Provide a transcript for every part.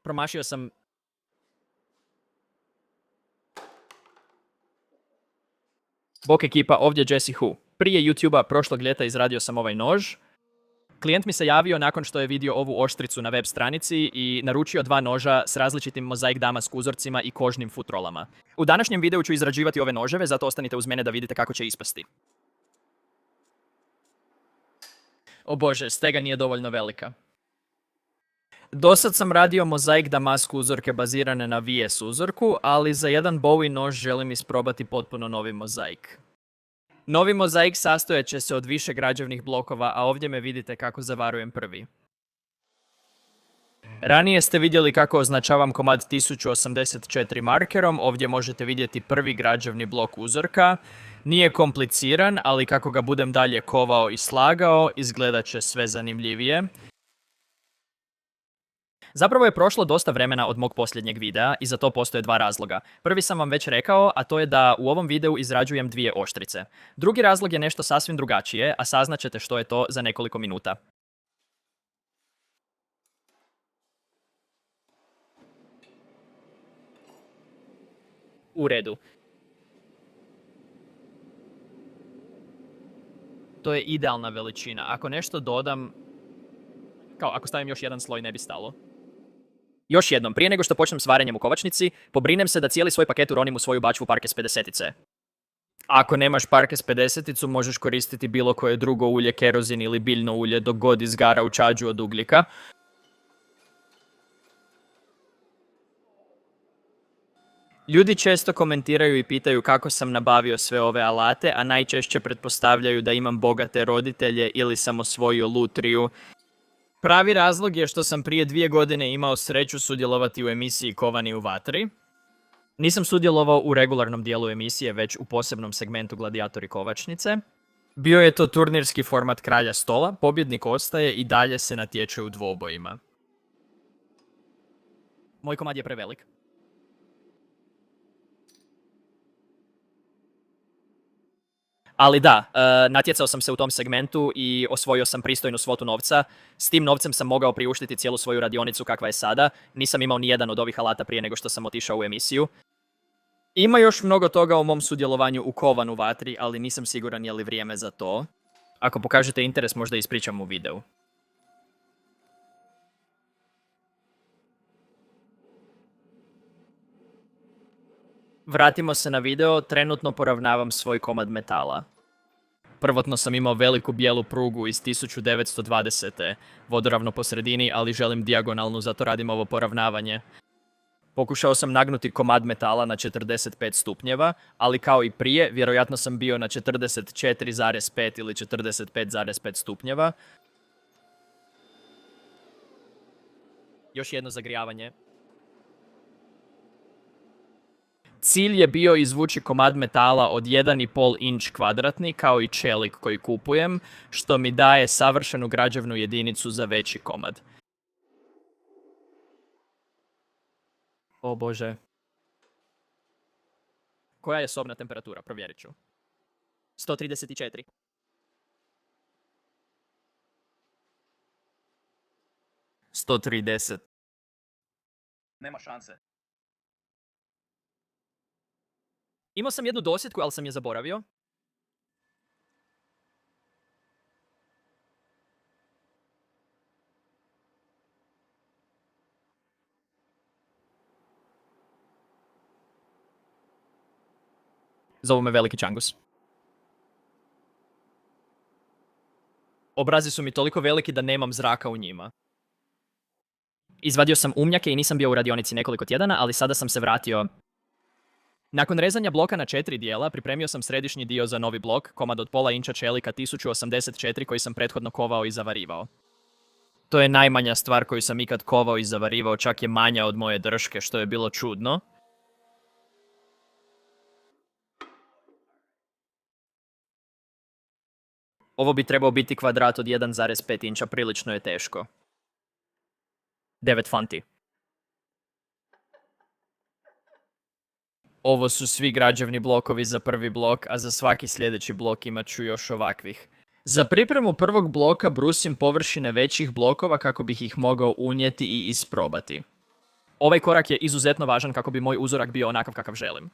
Promašio sam... Bok ekipa, ovdje Jesse Hu. Prije YouTube-a prošlog ljeta izradio sam ovaj nož. Klijent mi se javio nakon što je vidio ovu oštricu na web stranici i naručio 2 noža s različitim mozaik damask uzorcima i kožnim futrolama. U današnjem videu ću izrađivati ove noževe, zato ostanite uz mene da vidite kako će ispasti. O bože, stega nije dovoljno velika. Dosad sam radio mozaik damask uzorke bazirane na VS uzorku, ali za jedan Bowie nož želim isprobati potpuno novi mozaik. Novi mozaik sastojat će se od više građevnih blokova, a ovdje me vidite kako zavarujem prvi. Ranije ste vidjeli kako označavam komad 1084 markerom, ovdje možete vidjeti prvi građevni blok uzorka. Nije kompliciran, ali kako ga budem dalje kovao i slagao, izgledat će sve zanimljivije. Zapravo je prošlo dosta vremena od mog posljednjeg videa i za to postoje 2 razloga. Prvi sam vam već rekao, a to je da u ovom videu izrađujem 2 oštrice. Drugi razlog je nešto sasvim drugačije, a saznaćete što je to za nekoliko minuta. U redu. To je idealna veličina. Ako nešto dodam... Kao ako stavim još jedan sloj ne bi stalo. Još jednom, prije nego što počnem s varenjem u kovačnici, pobrinem se da cijeli svoj paket uronim u svoju bačvu Parkes 50-ice. Ako nemaš Parkes 50-icu, možeš koristiti bilo koje drugo ulje, kerozin ili biljno ulje dok god izgara u čađu od ugljika. Ljudi često komentiraju i pitaju kako sam nabavio sve ove alate, a najčešće pretpostavljaju da imam bogate roditelje ili sam osvojio lutriju. Pravi razlog je što sam prije 2 godine imao sreću sudjelovati u emisiji Kovani u vatri. Nisam sudjelovao u regularnom dijelu emisije, već u posebnom segmentu Gladijatori kovačnice. Bio je to turnirski format kralja stola, pobjednik ostaje i dalje se natječe u dvobojima. Moj komad je prevelik. Ali da, natjecao sam se u tom segmentu i osvojio sam pristojnu svotu novca. S tim novcem sam mogao priuštiti cijelu svoju radionicu kakva je sada. Nisam imao ni jedan od ovih alata prije nego što sam otišao u emisiju. Ima još mnogo toga o mom sudjelovanju u Kovan u vatri, ali nisam siguran je li vrijeme za to. Ako pokažete interes, možda ispričam u videu. Vratimo se na video, trenutno poravnavam svoj komad metala. Prvotno sam imao veliku bijelu prugu iz 1920. Vodoravno po sredini, ali želim dijagonalnu, zato radim ovo poravnavanje. Pokušao sam nagnuti komad metala na 45 stupnjeva, ali kao i prije, vjerojatno sam bio na 44,5 ili 45,5 stupnjeva. Još jedno zagrijavanje. Cilj je bio izvući komad metala od 1,5 inč kvadratni, kao i čelik koji kupujem, što mi daje savršenu građevnu jedinicu za veći komad. O bože. Koja je sobna temperatura? Provjerit ću. 134. Nema šanse. Imao sam jednu dosjetku, ali sam je zaboravio. Zovu me Veliki Čangus. Obrazi su mi toliko veliki da nemam zraka u njima. Izvadio sam umnjake i nisam bio u radionici nekoliko tjedana, ali sada sam se vratio. Nakon rezanja bloka na 4 dijela, pripremio sam središnji dio za novi blok, komad od pola inča čelika 1084 koji sam prethodno kovao i zavarivao. To je najmanja stvar koju sam ikad kovao i zavarivao, čak je manja od moje drške, što je bilo čudno. Ovo bi trebao biti kvadrat od 1,5 inča, prilično je teško. 9 funti. Ovo su svi građevni blokovi za prvi blok, a za svaki sljedeći blok imat ću još ovakvih. Za pripremu prvog bloka brusim površine većih blokova kako bih ih mogao unijeti i isprobati. Ovaj korak je izuzetno važan kako bi moj uzorak bio onakav kakav želim.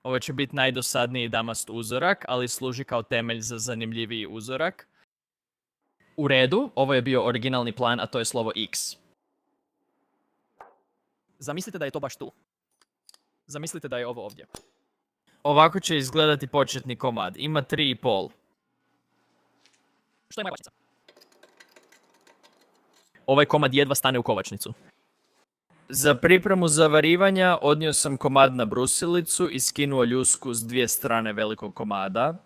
Ovo će biti najdosadniji damast uzorak, ali služi kao temelj za zanimljiviji uzorak. U redu, ovo je bio originalni plan, a to je slovo X. Zamislite da je to baš tu. Zamislite da je ovo ovdje. Ovako će izgledati početni komad. Ima 3,5. Što je moja kovačnica? Ovaj komad jedva stane u kovačnicu. Za pripremu zavarivanja odnio sam komad na brusilicu i skinuo ljusku s dvije strane velikog komada.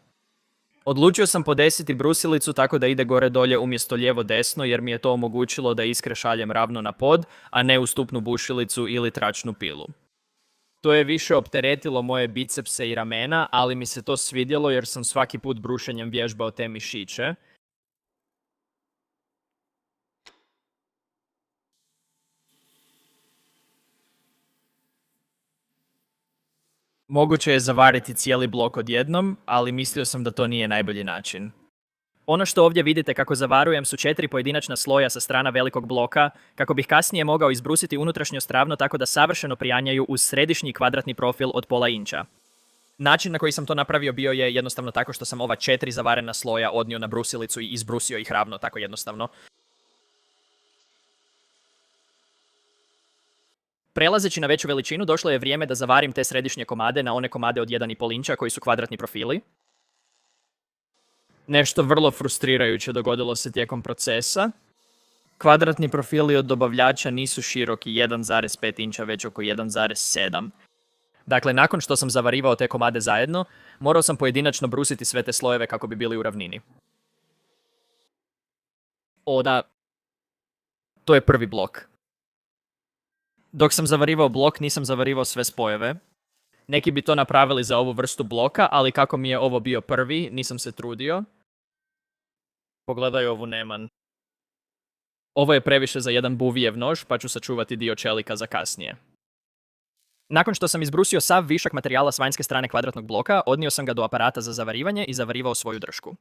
Odlučio sam podesiti brusilicu tako da ide gore dolje umjesto lijevo desno jer mi je to omogućilo da iskre šaljem ravno na pod, a ne u stupnu bušilicu ili tračnu pilu. To je više opteretilo moje bicepse i ramena, ali mi se to svidjelo jer sam svaki put brušenjem vježbao te mišiće. Moguće je zavariti cijeli blok odjednom, ali mislio sam da to nije najbolji način. Ono što ovdje vidite kako zavarujem su 4 pojedinačna sloja sa strana velikog bloka, kako bih kasnije mogao izbrusiti unutrašnjost ravno tako da savršeno prijanjaju uz središnji kvadratni profil od pola inča. Način na koji sam to napravio bio je jednostavno tako što sam ova 4 zavarena sloja odnio na brusilicu i izbrusio ih ravno tako jednostavno. Prelazeći na veću veličinu, došlo je vrijeme da zavarim te središnje komade na one komade od 1,5 inča koji su kvadratni profili. Nešto vrlo frustrirajuće dogodilo se tijekom procesa. Kvadratni profili od dobavljača nisu široki 1,5 inča, već oko 1,7. Dakle, nakon što sam zavarivao te komade zajedno, morao sam pojedinačno brusiti sve te slojeve kako bi bili u ravnini. To je prvi blok. Dok sam zavarivao blok, nisam zavarivao sve spojeve. Neki bi to napravili za ovu vrstu bloka, ali kako mi je ovo bio prvi, nisam se trudio. Pogledaj ovu neman. Ovo je previše za jedan buvijev nož, pa ću sačuvati dio čelika za kasnije. Nakon što sam izbrusio sav višak materijala s vanjske strane kvadratnog bloka, odnio sam ga do aparata za zavarivanje i zavarivao svoju dršku.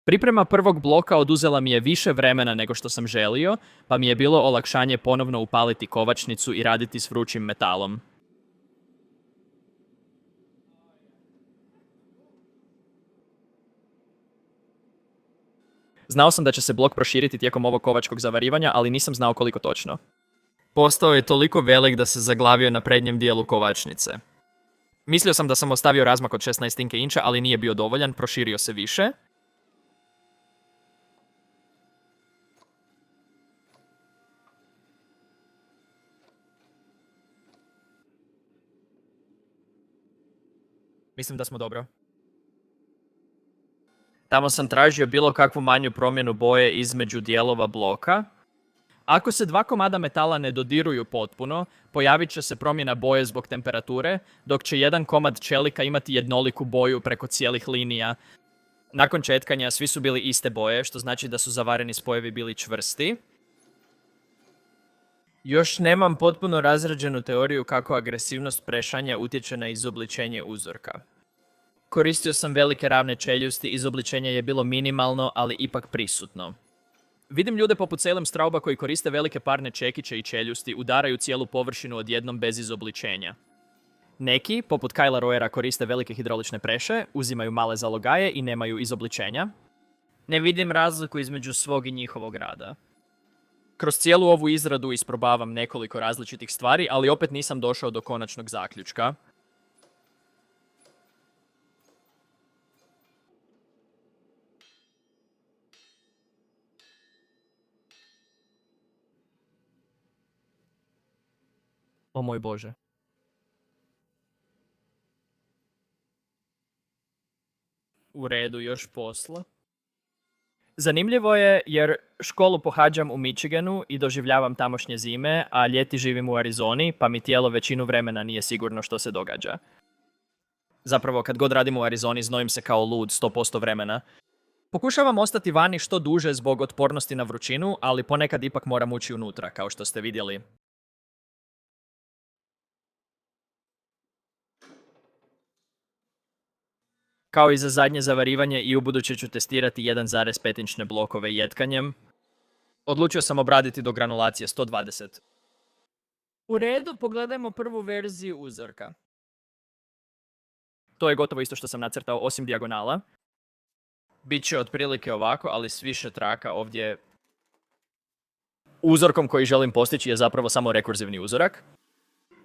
Priprema prvog bloka oduzela mi je više vremena nego što sam želio, pa mi je bilo olakšanje ponovno upaliti kovačnicu i raditi s vrućim metalom. Znao sam da će se blok proširiti tijekom ovog kovačkog zavarivanja, ali nisam znao koliko točno. Postao je toliko velik da se zaglavio na prednjem dijelu kovačnice. Mislio sam da sam ostavio razmak od 16 inča, ali nije bio dovoljan, proširio se više. Mislim da smo dobro. Tamo sam tražio bilo kakvu manju promjenu boje između dijelova bloka. Ako se dva komada metala ne dodiruju potpuno, pojavit će se promjena boje zbog temperature, dok će jedan komad čelika imati jednoliku boju preko cijelih linija. Nakon četkanja svi su bili iste boje, što znači da su zavareni spojevi bili čvrsti. Još nemam potpuno razrađenu teoriju kako agresivnost prešanja utječe na izobličenje uzorka. Koristio sam velike ravne čeljusti, izobličenje je bilo minimalno, ali ipak prisutno. Vidim ljude poput Salem Strauba koji koriste velike parne čekiće i čeljusti, udaraju cijelu površinu odjednom bez izobličenja. Neki, poput Kyla Royera, koriste velike hidraulične preše, uzimaju male zalogaje i nemaju izobličenja. Ne vidim razliku između svog i njihovog rada. Kroz cijelu ovu izradu isprobavam nekoliko različitih stvari, ali opet nisam došao do konačnog zaključka. O moj Bože. U redu, još posla. Zanimljivo je jer školu pohađam u Michiganu i doživljavam tamošnje zime, a ljeti živim u Arizoni, pa mi tijelo većinu vremena nije sigurno što se događa. Zapravo, kad god radim u Arizoni, znojim se kao lud 100% vremena. Pokušavam ostati vani što duže zbog otpornosti na vrućinu, ali ponekad ipak moram ući unutra, kao što ste vidjeli. Kao i za zadnje zavarivanje i ubuduće ću testirati 1,5-inčne blokove jetkanjem. Odlučio sam obraditi do granulacije 120. U redu, pogledajmo prvu verziju uzorka. To je gotovo isto što sam nacrtao, osim dijagonala. Biće otprilike ovako, ali s više traka ovdje. Uzorkom koji želim postići je zapravo samo rekurzivni uzorak.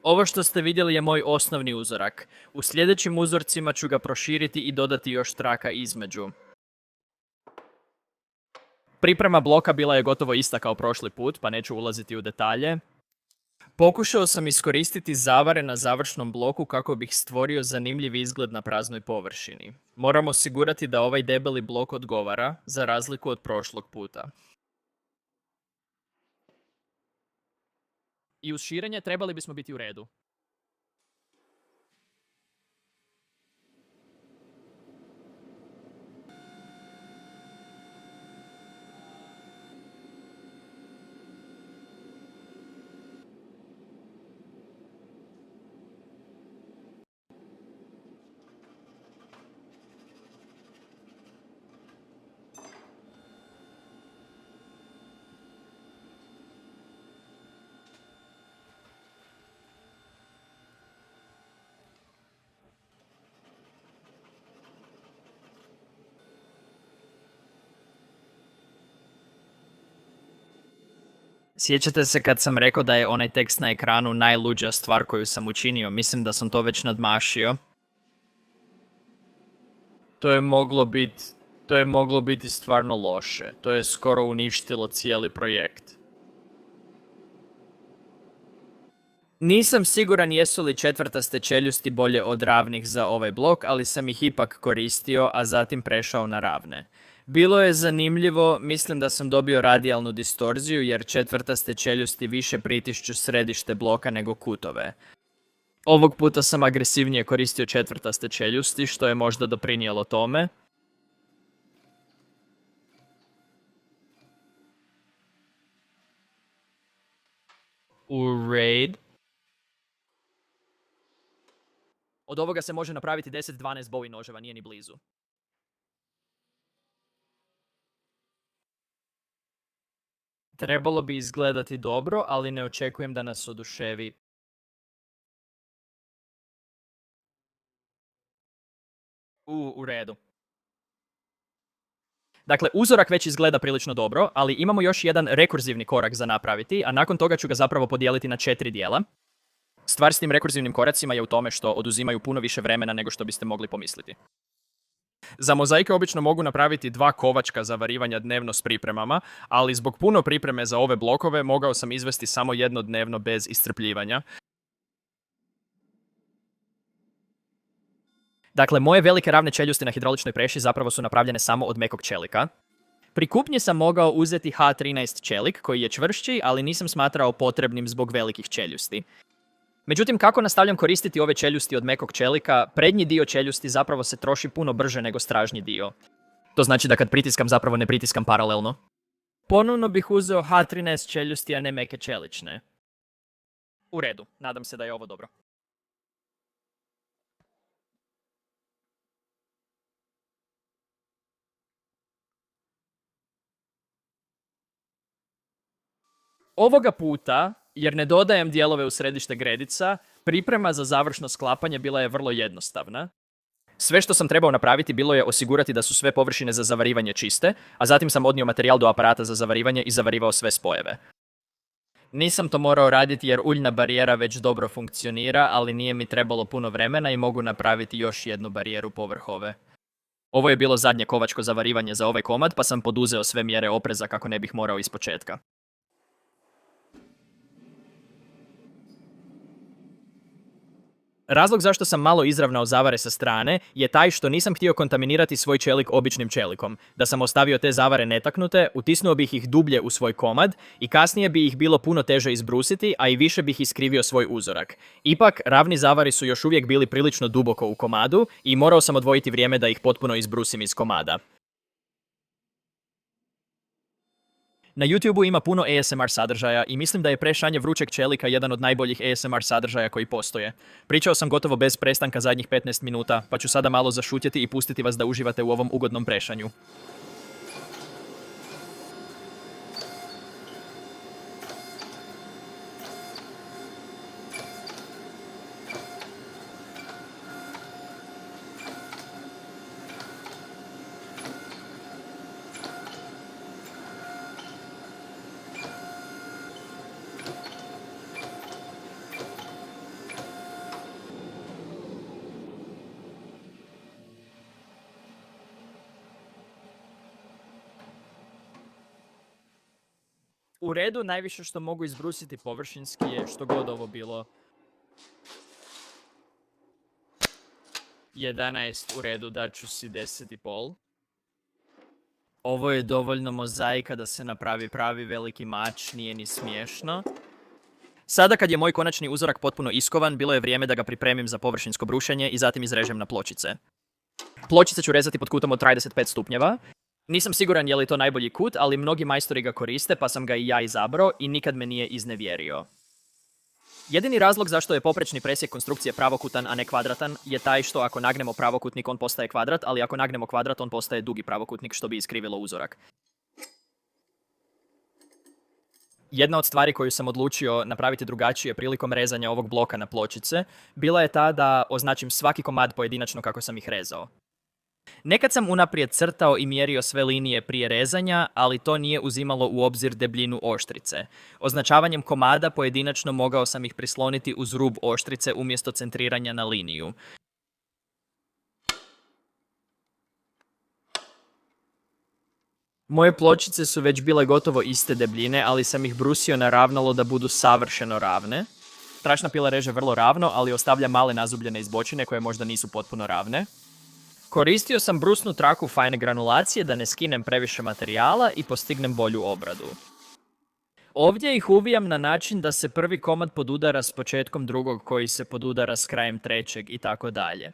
Ovo što ste vidjeli je moj osnovni uzorak. U sljedećim uzorcima ću ga proširiti i dodati još traka između. Priprema bloka bila je gotovo ista kao prošli put, pa neću ulaziti u detalje. Pokušao sam iskoristiti zavare na završnom bloku kako bih stvorio zanimljiv izgled na praznoj površini. Moram osigurati da ovaj debeli blok odgovara, za razliku od prošlog puta. I uz širenje trebali bismo biti u redu. Sjećate se kad sam rekao da je onaj tekst na ekranu najluđa stvar koju sam učinio? Mislim da sam to već nadmašio. To je moglo biti stvarno loše. To je skoro uništilo cijeli projekt. Nisam siguran jesu li četvrtaste čeljusti bolje od ravnih za ovaj blok, ali sam ih ipak koristio, a zatim prešao na ravne. Bilo je zanimljivo, mislim da sam dobio radijalnu distorziju jer četvrtaste čeljusti više pritišću središte bloka nego kutove. Ovog puta sam agresivnije koristio četvrtaste čeljusti, što je možda doprinijelo tome. U raid. Od ovoga se može napraviti 10-12 bowie noževa, nije ni blizu. Trebalo bi izgledati dobro, ali ne očekujem da nas oduševi. U redu. Dakle, uzorak već izgleda prilično dobro, ali imamo još jedan rekurzivni korak za napraviti, a nakon toga ću ga zapravo podijeliti na 4 dijela. Stvar s tim rekurzivnim koracima je u tome što oduzimaju puno više vremena nego što biste mogli pomisliti. Za mozaike obično mogu napraviti 2 kovačka zavarivanja dnevno s pripremama, ali zbog puno pripreme za ove blokove mogao sam izvesti samo jedno dnevno bez iscrpljivanja. Dakle, moje velike ravne čeljusti na hidrauličnoj preši zapravo su napravljene samo od mekog čelika. Pri kupnji sam mogao uzeti H13 čelik koji je čvršći, ali nisam smatrao potrebnim zbog velikih čeljusti. Međutim, kako nastavljam koristiti ove čeljusti od mekog čelika, prednji dio čeljusti zapravo se troši puno brže nego stražnji dio. To znači da kad pritiskam zapravo ne pritiskam paralelno. Ponovno bih uzeo H13 čeljusti, a ne meke čelične. U redu, nadam se da je ovo dobro. Ovoga puta, jer ne dodajem dijelove u središte gredica, priprema za završno sklapanje bila je vrlo jednostavna. Sve što sam trebao napraviti bilo je osigurati da su sve površine za zavarivanje čiste, a zatim sam odnio materijal do aparata za zavarivanje i zavarivao sve spojeve. Nisam to morao raditi jer uljna barijera već dobro funkcionira, ali nije mi trebalo puno vremena i mogu napraviti još jednu barijeru povrh ove. Ovo je bilo zadnje kovačko zavarivanje za ovaj komad, pa sam poduzeo sve mjere opreza kako ne bih morao ispočetka. Razlog zašto sam malo izravnao zavare sa strane je taj što nisam htio kontaminirati svoj čelik običnim čelikom. Da sam ostavio te zavare netaknute, utisnuo bih ih dublje u svoj komad i kasnije bi ih bilo puno teže izbrusiti, a i više bih iskrivio svoj uzorak. Ipak, ravni zavari su još uvijek bili prilično duboko u komadu i morao sam odvojiti vrijeme da ih potpuno izbrusim iz komada. Na YouTubeu ima puno ASMR sadržaja i mislim da je prešanje vrućeg čelika jedan od najboljih ASMR sadržaja koji postoje. Pričao sam gotovo bez prestanka zadnjih 15 minuta, pa ću sada malo zašutjeti i pustiti vas da uživate u ovom ugodnom prešanju. U redu, najviše što mogu izbrusiti površinski je što god ovo bilo. 11 u redu, daću si 10,5. Ovo je dovoljno mozaika da se napravi pravi veliki mač, nije ni smiješno. Sada kad je moj konačni uzorak potpuno iskovan, bilo je vrijeme da ga pripremim za površinsko brušenje i zatim izrežem na pločice. Pločice ću rezati pod kutom od 35 stupnjeva. Nisam siguran je li to najbolji kut, ali mnogi majstori ga koriste, pa sam ga i ja izabrao i nikad me nije iznevjerio. Jedini razlog zašto je poprečni presjek konstrukcije pravokutan, a ne kvadratan, je taj što ako nagnemo pravokutnik on postaje kvadrat, ali ako nagnemo kvadrat on postaje dugi pravokutnik, što bi iskrivilo uzorak. Jedna od stvari koju sam odlučio napraviti drugačije prilikom rezanja ovog bloka na pločice, bila je ta da označim svaki komad pojedinačno kako sam ih rezao. Nekad sam unaprijed crtao i mjerio sve linije prije rezanja, ali to nije uzimalo u obzir debljinu oštrice. Označavanjem komada pojedinačno mogao sam ih prisloniti uz rub oštrice umjesto centriranja na liniju. Moje pločice su već bile gotovo iste debljine, ali sam ih brusio na ravnalo da budu savršeno ravne. Tračna pila reže vrlo ravno, ali ostavlja male nazubljene izbočine koje možda nisu potpuno ravne. Koristio sam brusnu traku fajne granulacije da ne skinem previše materijala i postignem bolju obradu. Ovdje ih uvijam na način da se prvi komad podudara s početkom drugog koji se podudara s krajem trećeg i tako dalje.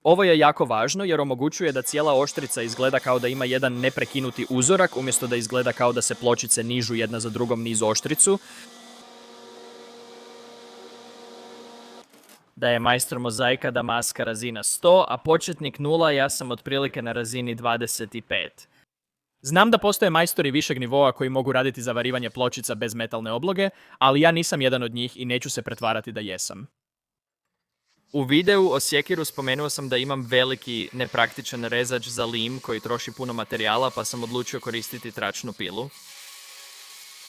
Ovo je jako važno jer omogućuje da cijela oštrica izgleda kao da ima jedan neprekinuti uzorak umjesto da izgleda kao da se pločice nižu jedna za drugom niz oštricu. Da je majstor mozaika Damaska razina 100, a početnik 0, ja sam otprilike na razini 25. Znam da postoje majstori višeg nivoa koji mogu raditi zavarivanje pločica bez metalne obloge, ali ja nisam jedan od njih i neću se pretvarati da jesam. U videu o sjekiru spomenuo sam da imam veliki nepraktičan rezač za lim koji troši puno materijala, pa sam odlučio koristiti tračnu pilu.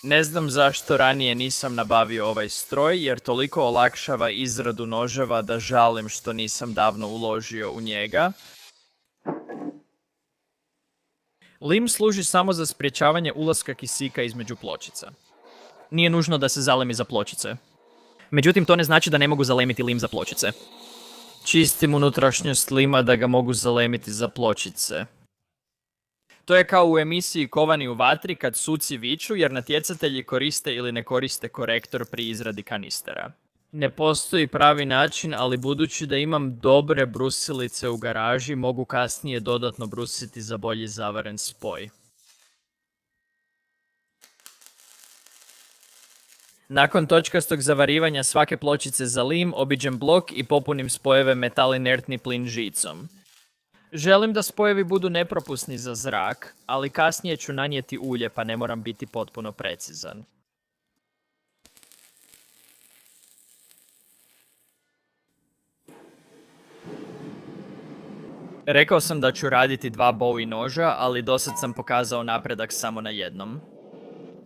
Ne znam zašto ranije nisam nabavio ovaj stroj, jer toliko olakšava izradu noževa da žalim što nisam davno uložio u njega. Lim služi samo za sprječavanje ulaska kisika između pločica. Nije nužno da se zalemi za pločice. Međutim, to ne znači da ne mogu zalemiti lim za pločice. Čistim unutrašnjost lima da ga mogu zalemiti za pločice. To je kao u emisiji Kovani u vatri kad suci viču jer natjecatelji koriste ili ne koriste korektor pri izradi kanistera. Ne postoji pravi način, ali budući da imam dobre brusilice u garaži, mogu kasnije dodatno brusiti za bolji zavaren spoj. Nakon točkastog zavarivanja svake pločice za lim, obiđem blok i popunim spojeve metal inertni plin žicom. Želim da spojevi budu nepropusni za zrak, ali kasnije ću nanijeti ulje pa ne moram biti potpuno precizan. Rekao sam da ću raditi 2 Bowie noža, ali dosad sam pokazao napredak samo na jednom.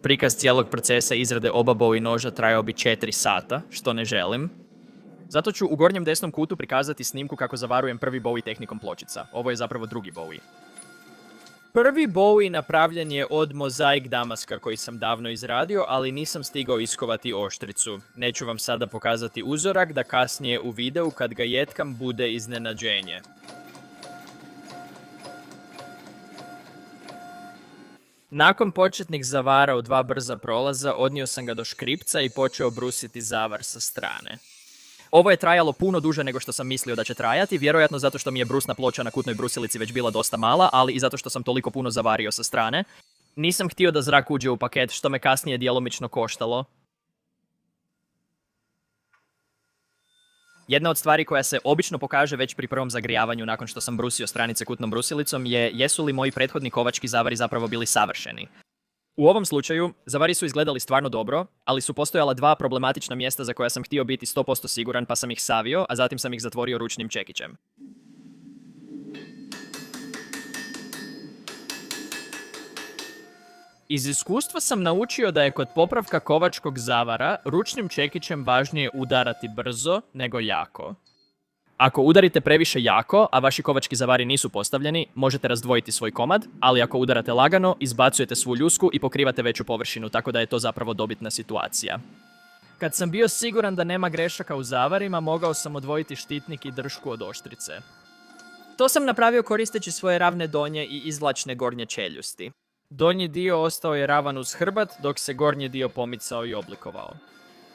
Prikaz cijelog procesa izrade oba Bowie noža trajao bi 4 sata, što ne želim. Zato ću u gornjem desnom kutu prikazati snimku kako zavarujem prvi Bowie tehnikom pločica. Ovo je zapravo drugi Bowie. Prvi Bowie napravljen je od mozaik damaska koji sam davno izradio, ali nisam stigao iskovati oštricu. Neću vam sada pokazati uzorak da kasnije u videu kad ga jetkam bude iznenađenje. Nakon početnih zavara u 2 brza prolaza, odnio sam ga do škripca i počeo brusiti zavar sa strane. Ovo je trajalo puno duže nego što sam mislio da će trajati, vjerojatno zato što mi je brusna ploča na kutnoj brusilici već bila dosta mala, ali i zato što sam toliko puno zavario sa strane. Nisam htio da zrak uđe u paket, što me kasnije djelomično koštalo. Jedna od stvari koja se obično pokaže već pri prvom zagrijavanju nakon što sam brusio stranice kutnom brusilicom je jesu li moji prethodni kovački zavari zapravo bili savršeni. U ovom slučaju, zavari su izgledali stvarno dobro, ali su postojala dva problematična mjesta za koja sam htio biti 100% siguran pa sam ih savio, a zatim sam ih zatvorio ručnim čekićem. Iz iskustva sam naučio da je kod popravka kovačkog zavara ručnim čekićem važnije udarati brzo nego jako. Ako udarite previše jako, a vaši kovački zavari nisu postavljeni, možete razdvojiti svoj komad, ali ako udarate lagano, izbacujete svu ljusku i pokrivate veću površinu, tako da je to zapravo dobitna situacija. Kad sam bio siguran da nema grešaka u zavarima, mogao sam odvojiti štitnik i dršku od oštrice. To sam napravio koristeći svoje ravne donje i izvlačne gornje čeljusti. Donji dio ostao je ravan uz hrbat, dok se gornji dio pomicao i oblikovao.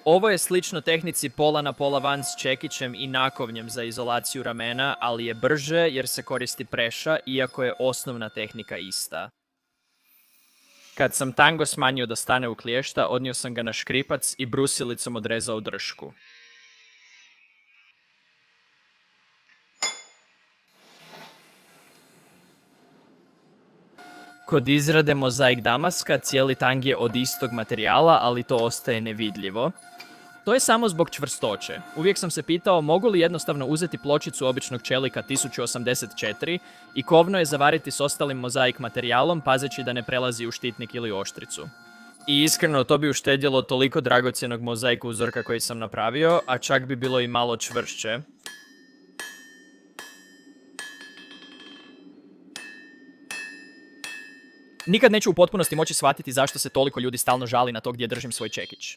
Ovo je slično tehnici pola na pola van s čekićem i nakovnjem za izolaciju ramena, ali je brže jer se koristi preša, iako je osnovna tehnika ista. Kad sam tango smanjio da stane u kliješta, odnio sam ga na škripac i brusilicom odrezao dršku. Kod izrade mozaik damaska cijeli tang je od istog materijala, ali to ostaje nevidljivo. To je samo zbog čvrstoće. Uvijek sam se pitao mogu li jednostavno uzeti pločicu običnog čelika 1084 i kovno je zavariti s ostalim mozaik materijalom, pazeći da ne prelazi u štitnik ili oštricu. I iskreno to bi uštedjelo toliko dragocjenog mozaika uzorka koji sam napravio, a čak bi bilo i malo čvršće. Nikad neću u potpunosti moći shvatiti zašto se toliko ljudi stalno žali na to gdje držim svoj čekić.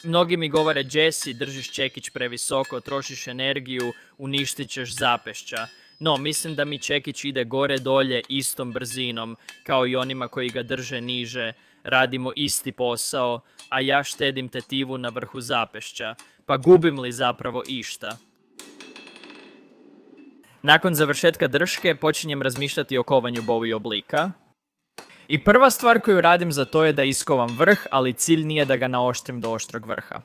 Mnogi mi govore, Jesse, držiš čekić previsoko, trošiš energiju, uništit ćeš zapešća. No, mislim da mi čekić ide gore dolje istom brzinom, kao i onima koji ga drže niže. Radimo isti posao, a ja štedim tetivu na vrhu zapešća. Pa gubim li zapravo išta? Nakon završetka drške počinjem razmišljati o kovanju bovi oblika. I prva stvar koju radim za to je da iskovam vrh, ali cilj nije da ga naoštrim do oštrog vrha.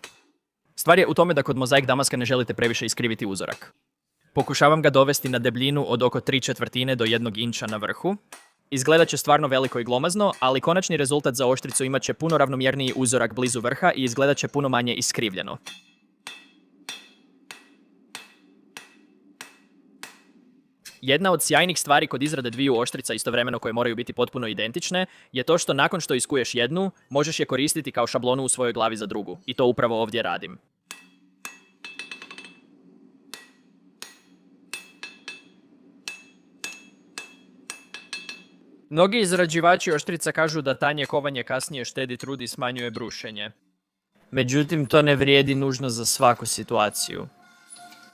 Stvar je u tome da kod mozaik damaska ne želite previše iskriviti uzorak. Pokušavam ga dovesti na debljinu od oko 3/4 do 1 inča na vrhu. Izgledat će stvarno veliko i glomazno, ali konačni rezultat za oštricu imat će puno ravnomjerniji uzorak blizu vrha i izgledat će puno manje iskrivljeno. Jedna od sjajnih stvari kod izrade dviju oštrica istovremeno koje moraju biti potpuno identične je to što nakon što iskuješ jednu, možeš je koristiti kao šablonu u svojoj glavi za drugu. I to upravo ovdje radim. Mnogi izrađivači oštrica kažu da tanje kovanje kasnije štedi trud i smanjuje brušenje. Međutim, to ne vrijedi nužno za svaku situaciju.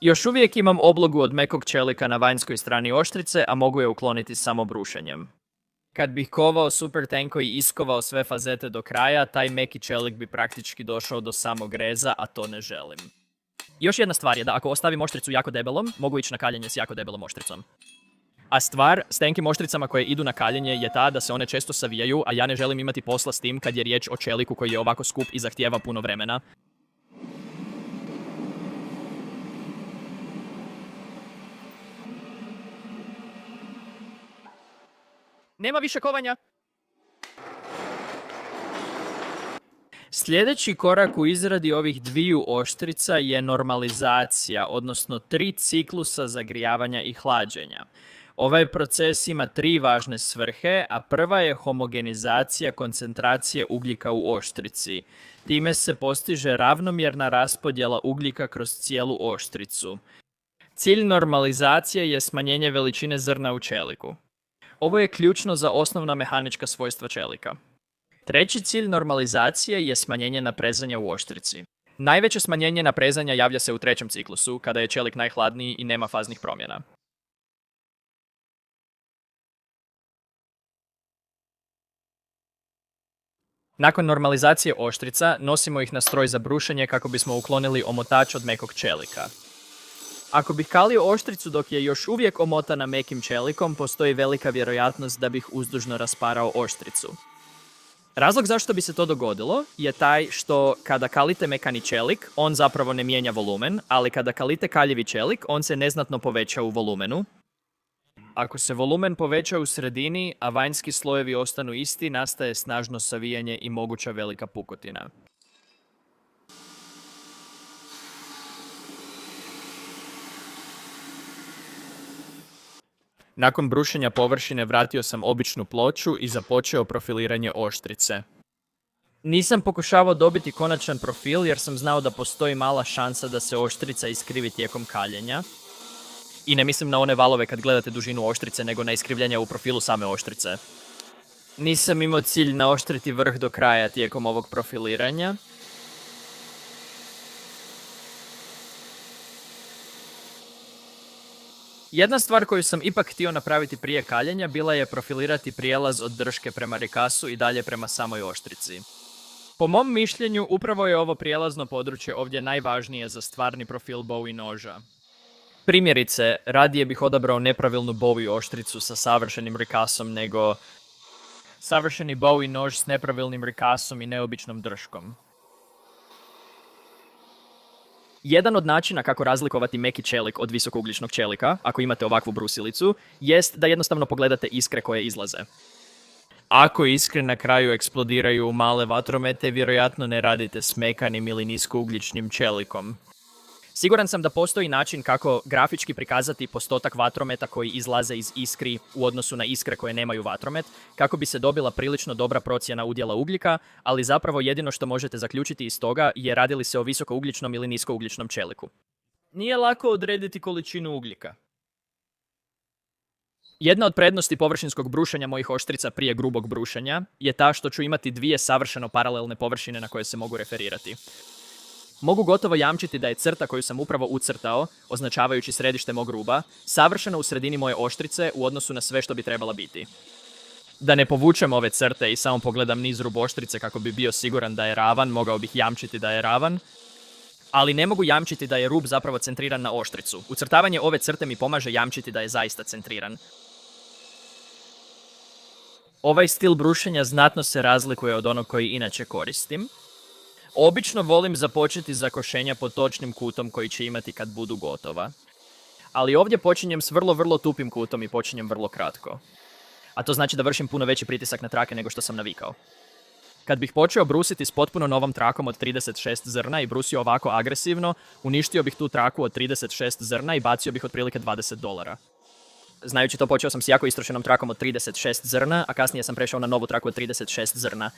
Još uvijek imam oblogu od mekog čelika na vanjskoj strani oštrice, a mogu je ukloniti samo brušenjem. Kad bih kovao super tenko i iskovao sve fazete do kraja, taj meki čelik bi praktički došao do samog reza, a to ne želim. Još jedna stvar je da ako ostavim oštricu jako debelom, mogu ići na kaljenje s jako debelom oštricom. A stvar s tenkim oštricama koje idu na kaljenje je ta da se one često savijaju, a ja ne želim imati posla s tim kad je riječ o čeliku koji je ovako skup i zahtijeva puno vremena. Nema više kovanja. Sljedeći korak u izradi ovih dviju oštrica je normalizacija, odnosno 3 ciklusa zagrijavanja i hlađenja. Ovaj proces ima 3 važne svrhe, a prva je homogenizacija koncentracije ugljika u oštrici. Time se postiže ravnomjerna raspodjela ugljika kroz cijelu oštricu. Cilj normalizacije je smanjenje veličine zrna u čeliku. Ovo je ključno za osnovna mehanička svojstva čelika. Treći cilj normalizacije je smanjenje naprezanja u oštrici. Najveće smanjenje naprezanja javlja se u 3. ciklusu, kada je čelik najhladniji i nema faznih promjena. Nakon normalizacije oštrica, nosimo ih na stroj za brušenje kako bismo uklonili omotač od mekog čelika. Ako bih kalio oštricu dok je još uvijek omotana mekim čelikom, postoji velika vjerojatnost da bih uzdužno rasparao oštricu. Razlog zašto bi se to dogodilo je taj što kada kalite mekani čelik, on zapravo ne mijenja volumen, ali kada kalite kaljivi čelik, on se neznatno poveća u volumenu. Ako se volumen poveća u sredini, a vanjski slojevi ostanu isti, nastaje snažno savijanje i moguća velika pukotina. Nakon brušenja površine vratio sam običnu ploču i započeo profiliranje oštrice. Nisam pokušavao dobiti konačan profil jer sam znao da postoji mala šansa da se oštrica iskrivi tijekom kaljenja. I ne mislim na one valove kad gledate dužinu oštrice, nego na iskrivljenje u profilu same oštrice. Nisam imao cilj naoštriti vrh do kraja tijekom ovog profiliranja. Jedna stvar koju sam ipak htio napraviti prije kaljenja bila je profilirati prijelaz od drške prema rikasu i dalje prema samoj oštrici. Po mom mišljenju, upravo je ovo prijelazno područje ovdje najvažnije za stvarni profil Bowie noža. Primjerice, radije bih odabrao nepravilnu Bowie oštricu sa savršenim rikasom nego savršeni Bowie nož s nepravilnim rikasom i neobičnom drškom. Jedan od načina kako razlikovati meki čelik od visokougljičnog čelika, ako imate ovakvu brusilicu, jest da jednostavno pogledate iskre koje izlaze. Ako iskre na kraju eksplodiraju u male vatromete, vjerojatno ne radite s mekanim ili niskougljičnim čelikom. Siguran sam da postoji način kako grafički prikazati postotak vatrometa koji izlaze iz iskri u odnosu na iskre koje nemaju vatromet, kako bi se dobila prilično dobra procjena udjela ugljika, ali zapravo jedino što možete zaključiti iz toga je radi li se o visokougljičnom ili niskougljičnom čeliku. Nije lako odrediti količinu ugljika. Jedna od prednosti površinskog brušenja mojih oštrica prije grubog brušenja je ta što ću imati dvije savršeno paralelne površine na koje se mogu referirati. Mogu gotovo jamčiti da je crta koju sam upravo ucrtao, označavajući središte mog ruba, savršeno u sredini moje oštrice u odnosu na sve što bi trebala biti. Da ne povučem ove crte i samo pogledam niz rub oštrice kako bi bio siguran da je ravan, mogao bih jamčiti da je ravan, ali ne mogu jamčiti da je rub zapravo centriran na oštricu. Ucrtavanje ove crte mi pomaže jamčiti da je zaista centriran. Ovaj stil brušenja znatno se razlikuje od onog koji inače koristim. Obično volim započeti zakošenja pod točnim kutom koji će imati kad budu gotova. Ali ovdje počinjem s vrlo tupim kutom i počinjem vrlo kratko. A to znači da vršim puno veći pritisak na trake nego što sam navikao. Kad bih počeo brusiti s potpuno novom trakom od 36 zrna i brusio ovako agresivno, uništio bih tu traku od 36 zrna i bacio bih otprilike $20. Znajući to, počeo sam s jako istrošenom trakom od 36 zrna, a kasnije sam prešao na novu traku od 36 zrna.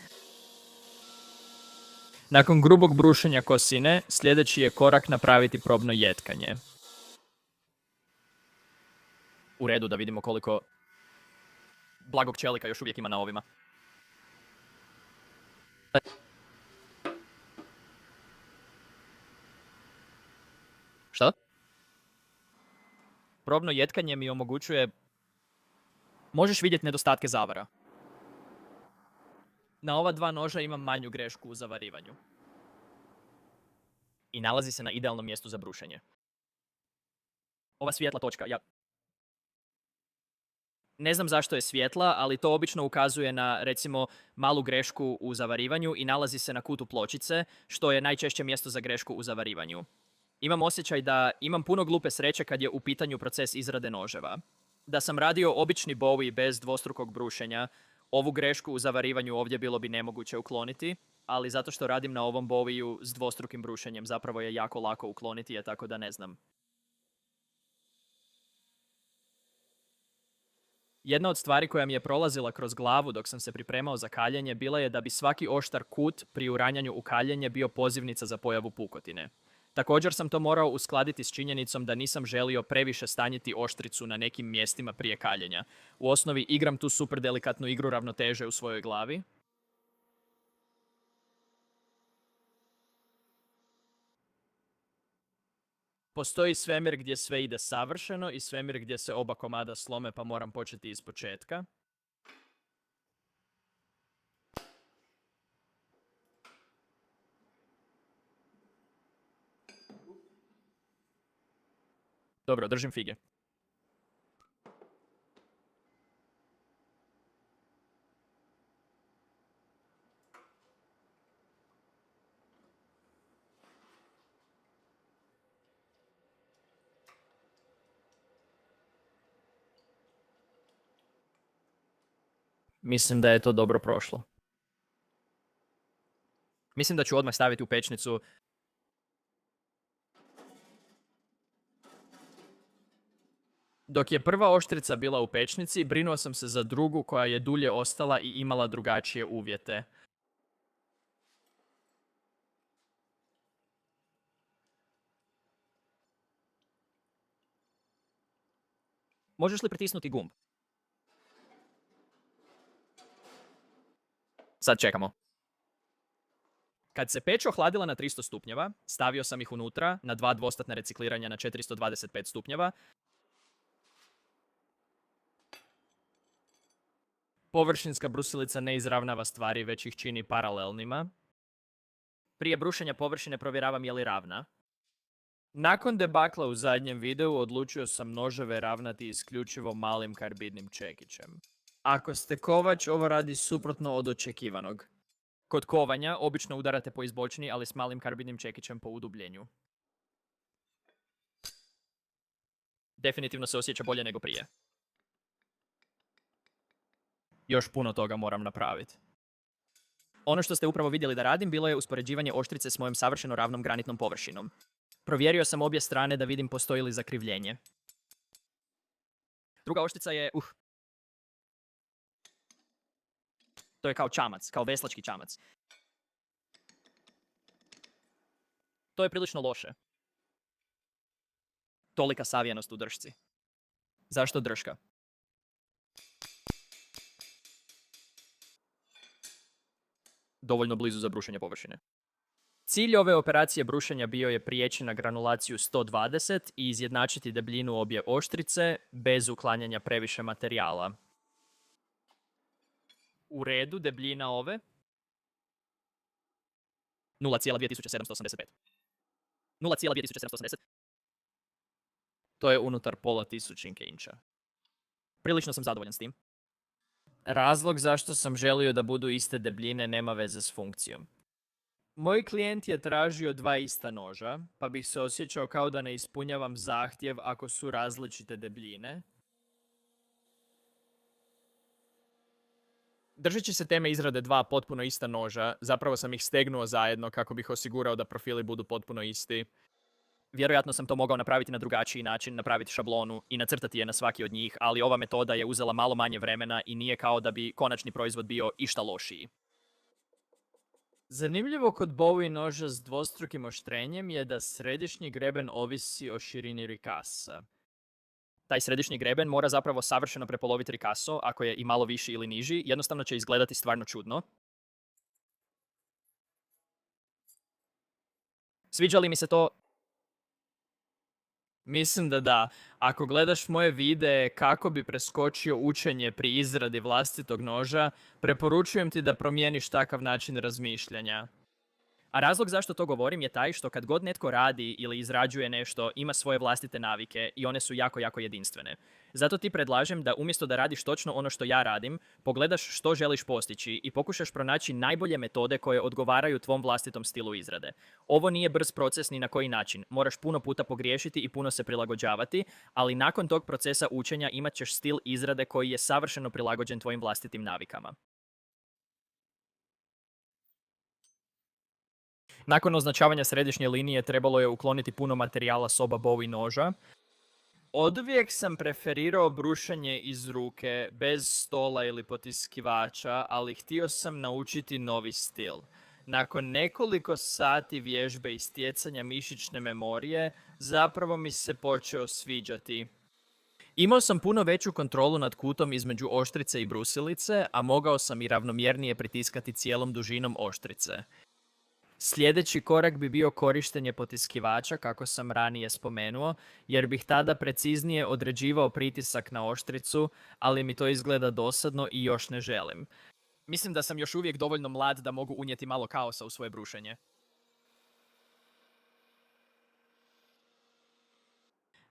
Nakon grubog brušenja kosine, sljedeći je korak napraviti probno jetkanje. U redu, da vidimo koliko blagog čelika još uvijek ima na ovima. Šta? Probno jetkanje mi omogućuje... Možeš vidjeti nedostatke zavara. Na ova dva noža imam manju grešku u zavarivanju. I nalazi se na idealnom mjestu za brušenje. Ova svijetla točka, ne znam zašto je svjetla, ali to obično ukazuje na, recimo, malu grešku u zavarivanju i nalazi se na kutu pločice, što je najčešće mjesto za grešku u zavarivanju. Imam osjećaj da imam puno glupe sreće kad je u pitanju proces izrade noževa. Da sam radio obični Bowie bez dvostrukog brušenja, ovu grešku u zavarivanju ovdje bilo bi nemoguće ukloniti, ali zato što radim na ovom Bowieu s dvostrukim brušenjem zapravo je jako lako ukloniti je, tako da ne znam. Jedna od stvari koja mi je prolazila kroz glavu dok sam se pripremao za kaljenje bila je da bi svaki oštar kut pri uranjanju u kaljenje bio pozivnica za pojavu pukotine. Također sam to morao uskladiti s činjenicom da nisam želio previše stanjiti oštricu na nekim mjestima prije kaljenja. U osnovi igram tu super delikatnu igru ravnoteže u svojoj glavi. Postoji svemir gdje sve ide savršeno i svemir gdje se oba komada slome, pa moram početi iz početka. Dobro, držim fige. Mislim da je to dobro prošlo. Mislim da ću odmah staviti u pečnicu. Dok je prva oštrica bila u pečnici, brinuo sam se za drugu koja je dulje ostala i imala drugačije uvjete. Možeš li pritisnuti gumb? Sad čekamo. Kad se peć ohladila na 300 stupnjeva, stavio sam ih unutra na 2 dvostatna recikliranja na 425 stupnjeva. Površinska brusilica ne izravnava stvari, već ih čini paralelnima. Prije brušenja površine provjeravam je li ravna. Nakon debakla u zadnjem videu odlučio sam noževe ravnati isključivo malim karbidnim čekićem. Ako ste kovač, ovo radi suprotno od očekivanog. Kod kovanja obično udarate po izbočini, ali s malim karbidnim čekićem po udubljenju. Definitivno se osjeća bolje nego prije. Još puno toga moram napraviti. Ono što ste upravo vidjeli da radim bilo je uspoređivanje oštrice s mojom savršeno ravnom granitnom površinom. Provjerio sam obje strane da vidim postoji li zakrivljenje. Druga oštrica je... To je kao čamac, kao veslački čamac. To je prilično loše. Tolika savijenost u držci. Zašto drška? Dovoljno blizu za brušenje površine. Cilj ove operacije brušenja bio je prijeći na granulaciju 120 i izjednačiti debljinu obje oštrice bez uklanjanja previše materijala. U redu, debljina ove 0,2785. 0,2780. To je unutar pola tisućinke inča. Prilično sam zadovoljan s tim. Razlog zašto sam želio da budu iste debljine nema veze s funkcijom. Moj klijent je tražio 2 ista noža, pa bih se osjećao kao da ne ispunjavam zahtjev ako su različite debljine. Držeći se teme izrade 2 potpuno ista noža, zapravo sam ih stegnuo zajedno kako bih osigurao da profili budu potpuno isti. Vjerojatno sam to mogao napraviti na drugačiji način, napraviti šablonu i nacrtati je na svaki od njih, ali ova metoda je uzela malo manje vremena i nije kao da bi konačni proizvod bio išta lošiji. Zanimljivo kod Bowie noža s dvostrukim oštrenjem je da središnji greben ovisi o širini rikasa. Taj središnji greben mora zapravo savršeno prepoloviti rikaso, ako je i malo viši ili niži, jednostavno će izgledati stvarno čudno. Sviđa li mi se to? Mislim da da. Ako gledaš moje videe kako bi preskočio učenje pri izradi vlastitog noža, preporučujem ti da promijeniš takav način razmišljanja. A razlog zašto to govorim je taj što kad god netko radi ili izrađuje nešto, ima svoje vlastite navike i one su jako, jako jedinstvene. Zato ti predlažem da umjesto da radiš točno ono što ja radim, pogledaš što želiš postići i pokušaš pronaći najbolje metode koje odgovaraju tvom vlastitom stilu izrade. Ovo nije brz proces ni na koji način. Moraš puno puta pogriješiti i puno se prilagođavati, ali nakon tog procesa učenja imat ćeš stil izrade koji je savršeno prilagođen tvojim vlastitim navikama. Nakon označavanja središnje linije trebalo je ukloniti puno materijala s oba Bowie noža. Oduvijek sam preferirao brušenje iz ruke, bez stola ili potiskivača, ali htio sam naučiti novi stil. Nakon nekoliko sati vježbe i stjecanja mišićne memorije, zapravo mi se počeo sviđati. Imao sam puno veću kontrolu nad kutom između oštrice i brusilice, a mogao sam i ravnomjernije pritiskati cijelom dužinom oštrice. Sljedeći korak bi bio korištenje potiskivača, kako sam ranije spomenuo, jer bih tada preciznije određivao pritisak na oštricu, ali mi to izgleda dosadno i još ne želim. Mislim da sam još uvijek dovoljno mlad da mogu unijeti malo kaosa u svoje brušenje.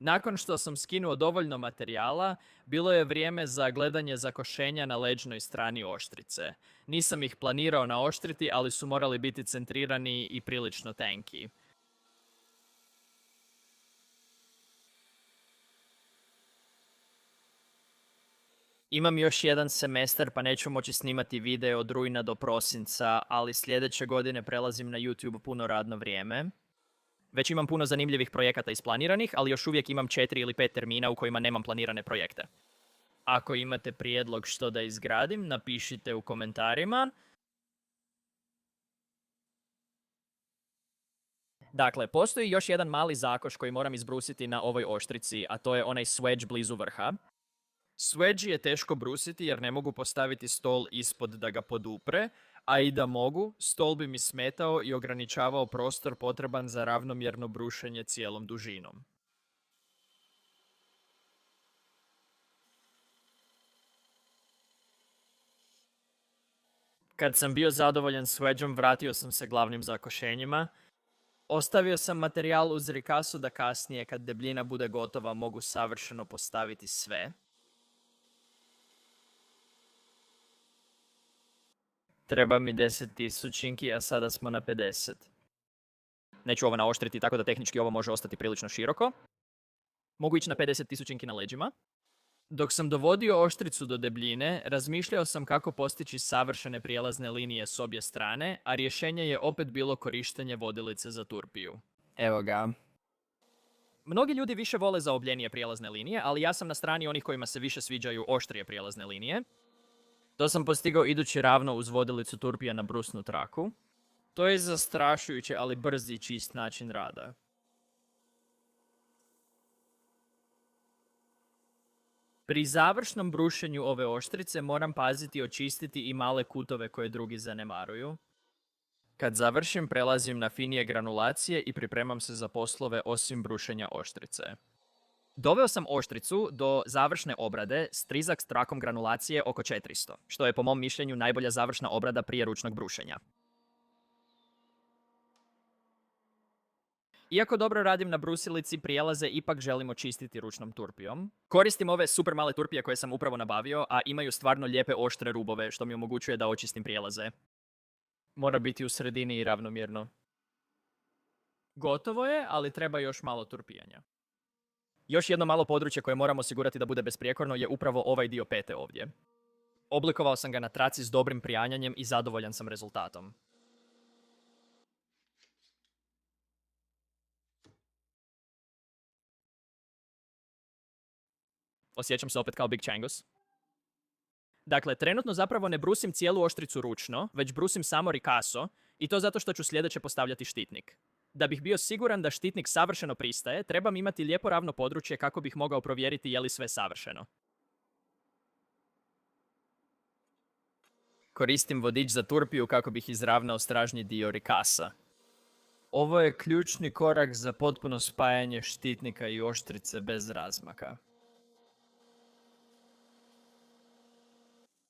Nakon što sam skinuo dovoljno materijala, bilo je vrijeme za gledanje zakošenja na leđnoj strani oštrice. Nisam ih planirao naoštriti, ali su morali biti centrirani i prilično tenki. Imam još jedan semestar pa neću moći snimati video od rujna do prosinca, ali sljedeće godine prelazim na YouTube puno radno vrijeme. Već imam puno zanimljivih projekata isplaniranih, ali još uvijek imam 4 ili 5 termina u kojima nemam planirane projekte. Ako imate prijedlog što da izgradim, napišite u komentarima. Dakle, postoji još jedan mali zakoš koji moram izbrusiti na ovoj oštrici, a to je onaj swedge blizu vrha. Swedge je teško brusiti jer ne mogu postaviti stol ispod da ga podupre, a i da mogu, stol bi mi smetao i ograničavao prostor potreban za ravnomjerno brušenje cijelom dužinom. Kad sam bio zadovoljan swedgeom, vratio sam se glavnim zakošenjima. Ostavio sam materijal uz rikasu da kasnije, kad debljina bude gotova, mogu savršeno postaviti sve. Treba mi 10.000, a sada smo na 50. Neću ovo naoštriti tako da tehnički ovo može ostati prilično široko. Mogu ići na 50.000 na leđima. Dok sam dovodio oštricu do debljine, razmišljao sam kako postići savršene prijelazne linije s obje strane, a rješenje je opet bilo korištenje vodilice za turpiju. Evo ga. Mnogi ljudi više vole zaobljenije prijelazne linije, ali ja sam na strani onih kojima se više sviđaju oštrije prijelazne linije. To sam postigao idući ravno uz vodilicu turpija na brusnu traku. To je zastrašujuće, ali brzi i čist način rada. Pri završnom brušenju ove oštrice moram paziti očistiti i male kutove koje drugi zanemaruju. Kad završim, prelazim na finije granulacije i pripremam se za poslove osim brušenja oštrice. Doveo sam oštricu do završne obrade s trizak s trakom granulacije oko 400, što je po mom mišljenju najbolja završna obrada prije ručnog brušenja. Iako dobro radim na brusilici, prijelaze ipak želim očistiti ručnom turpijom. Koristim ove super male turpije koje sam upravo nabavio, a imaju stvarno lijepe oštre rubove, što mi omogućuje da očistim prijelaze. Mora biti u sredini i ravnomjerno. Gotovo je, ali treba još malo turpijanja. Još jedno malo područje koje moram osigurati da bude besprijekorno je upravo ovaj dio pete ovdje. Oblikovao sam ga na traci s dobrim prijanjanjem i zadovoljan sam rezultatom. Osjećam se opet kao Big Changos. Dakle, trenutno zapravo ne brusim cijelu oštricu ručno, već brusim samo rikaso, i to zato što ću sljedeće postavljati štitnik. Da bih bio siguran da štitnik savršeno pristaje, trebam imati lijepo ravno područje kako bih mogao provjeriti je li sve savršeno. Koristim vodič za turpiju kako bih izravnao stražnji dio rikasa. Ovo je ključni korak za potpuno spajanje štitnika i oštrice bez razmaka.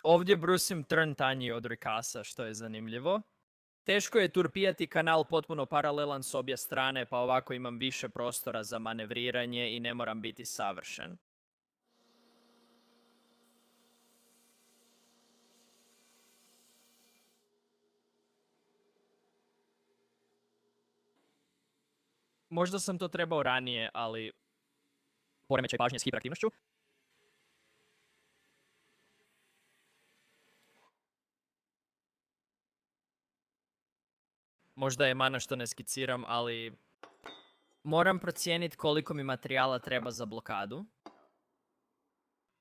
Ovdje brusim trn tanji od rikasa, što je zanimljivo. Teško je turpijati kanal potpuno paralelan s obje strane, pa ovako imam više prostora za manevriranje i ne moram biti savršen. Možda sam to trebao ranije, ali poremećaj pažnje s hiperaktivnošću. Možda je mana što ne skiciram, ali moram procijeniti koliko mi materijala treba za blokadu.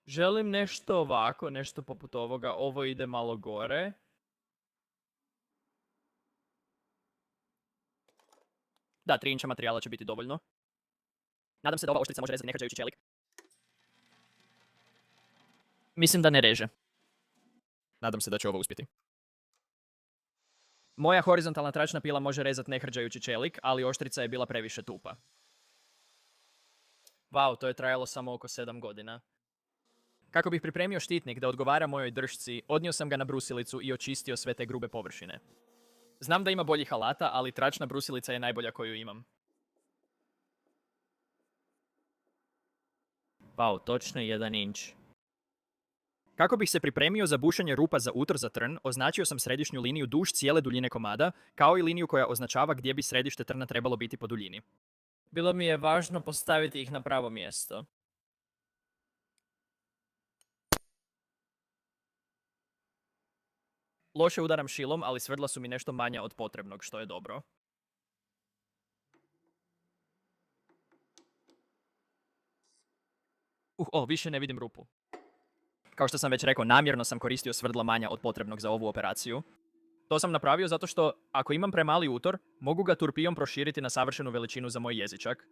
Želim nešto ovako, nešto poput ovoga. Ovo ide malo gore. Da, 3 inča materijala će biti dovoljno. Nadam se da ova oštrica može rezati nehrđajući čelik. Mislim da ne reže. Nadam se da će ovo uspjeti. Moja horizontalna tračna pila može rezati nehrđajući čelik, ali oštrica je bila previše tupa. Wow, to je trajalo samo oko 7 godina. Kako bih pripremio štitnik da odgovara mojoj dršci, odnio sam ga na brusilicu i očistio sve te grube površine. Znam da ima boljih alata, ali tračna brusilica je najbolja koju imam. Wow, točno 1 inč. Kako bih se pripremio za bušenje rupa za utor za trn, označio sam središnju liniju duž cijele duljine komada, kao i liniju koja označava gdje bi središte trna trebalo biti po duljini. Bilo mi je važno postaviti ih na pravo mjesto. Loše udaram šilom, ali svrdla su mi nešto manja od potrebnog, što je dobro. Više ne vidim rupu. Kao što sam već rekao, namjerno sam koristio svrdla manja od potrebnog za ovu operaciju. To sam napravio zato što, ako imam premali utor, mogu ga turpijom proširiti na savršenu veličinu za moj jezičak.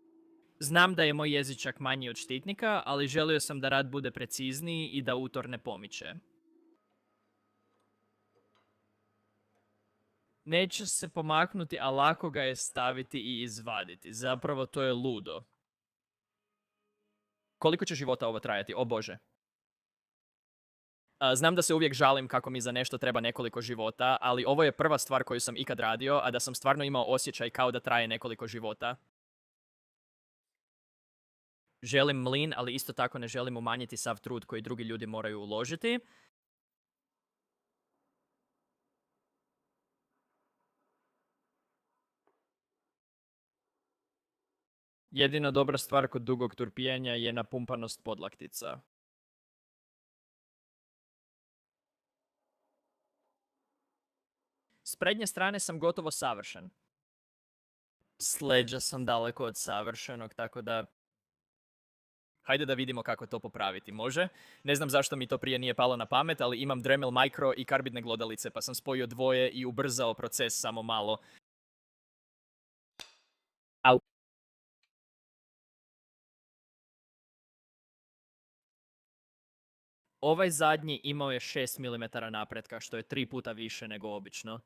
Znam da je moj jezičak manji od štitnika, ali želio sam da rad bude precizniji i da utor ne pomiče. Neće se pomaknuti, a lako ga je staviti i izvaditi. Zapravo to je ludo. Koliko će života ovo trajati? O Bože. Znam da se uvijek žalim kako mi za nešto treba nekoliko života, ali ovo je prva stvar koju sam ikad radio, a da sam stvarno imao osjećaj kao da traje nekoliko života. Želim mlin, ali isto tako ne želim umanjiti sav trud koji drugi ljudi moraju uložiti. Jedina dobra stvar kod dugog turpijanja je napumpanost podlaktica. S prednje strane sam gotovo savršen. S leđa sam daleko od savršenog, tako da... Hajde da vidimo kako to popraviti, može? Ne znam zašto mi to prije nije palo na pamet, ali imam Dremel Micro i karbidne glodalice, pa sam spojio dvoje i ubrzao proces samo malo. Au. Ovaj zadnji imao je 6 mm napretka, što je 3 puta više nego obično.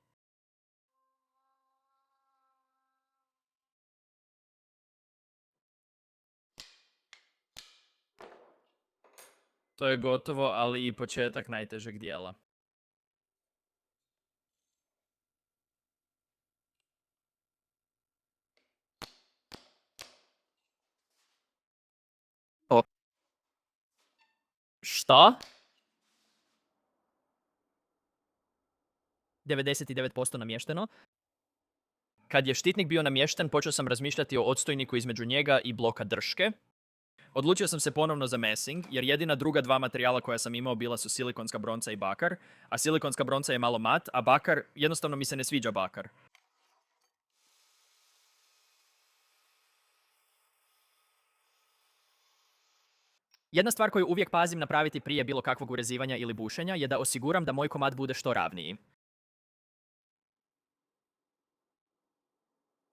To je gotovo, ali i početak najtežeg dijela. Šta? 99% namješteno. Kad je štitnik bio namješten, počeo sam razmišljati o odstojniku između njega i bloka drške. Odlučio sam se ponovno za messing, jer jedina druga dva materijala koja sam imao bila su silikonska bronca i bakar, a silikonska bronca je malo mat, a bakar, jednostavno mi se ne sviđa bakar. Jedna stvar koju uvijek pazim napraviti prije bilo kakvog urezivanja ili bušenja je da osiguram da moj komad bude što ravniji.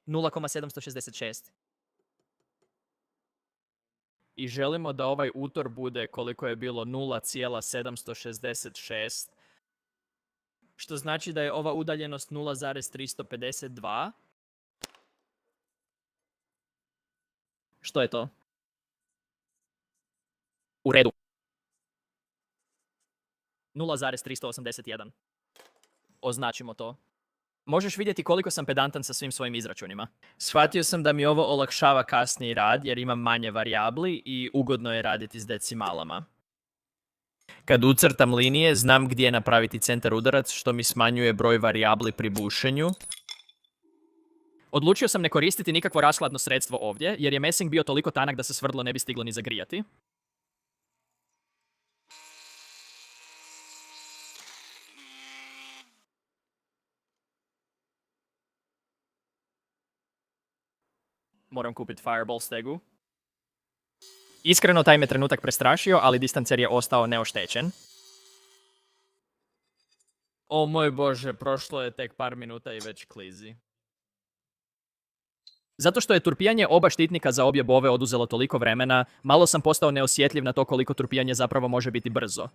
0,766. I želimo da ovaj utor bude koliko je bilo 0,766. Što znači da je ova udaljenost 0,352. Što je to? U redu. 0,381. Označimo to. Možeš vidjeti koliko sam pedantan sa svim svojim izračunima. Shvatio sam da mi ovo olakšava kasniji rad jer imam manje varijabli i ugodno je raditi s decimalama. Kad ucrtam linije, znam gdje napraviti centar udarac, što mi smanjuje broj varijabli pri bušenju. Odlučio sam ne koristiti nikakvo rashladno sredstvo ovdje, jer je messing bio toliko tanak da se svrdlo ne bi stiglo ni zagrijati. Moram kupiti fireball stegu. Iskreno, taj me trenutak prestrašio, ali distancer je ostao neoštećen. O moj Bože, prošlo je tek par minuta i već klizi. Zato što je turpijanje oba štitnika za obje bove oduzelo toliko vremena, malo sam postao neosjetljiv na to koliko turpijanje zapravo može biti brzo.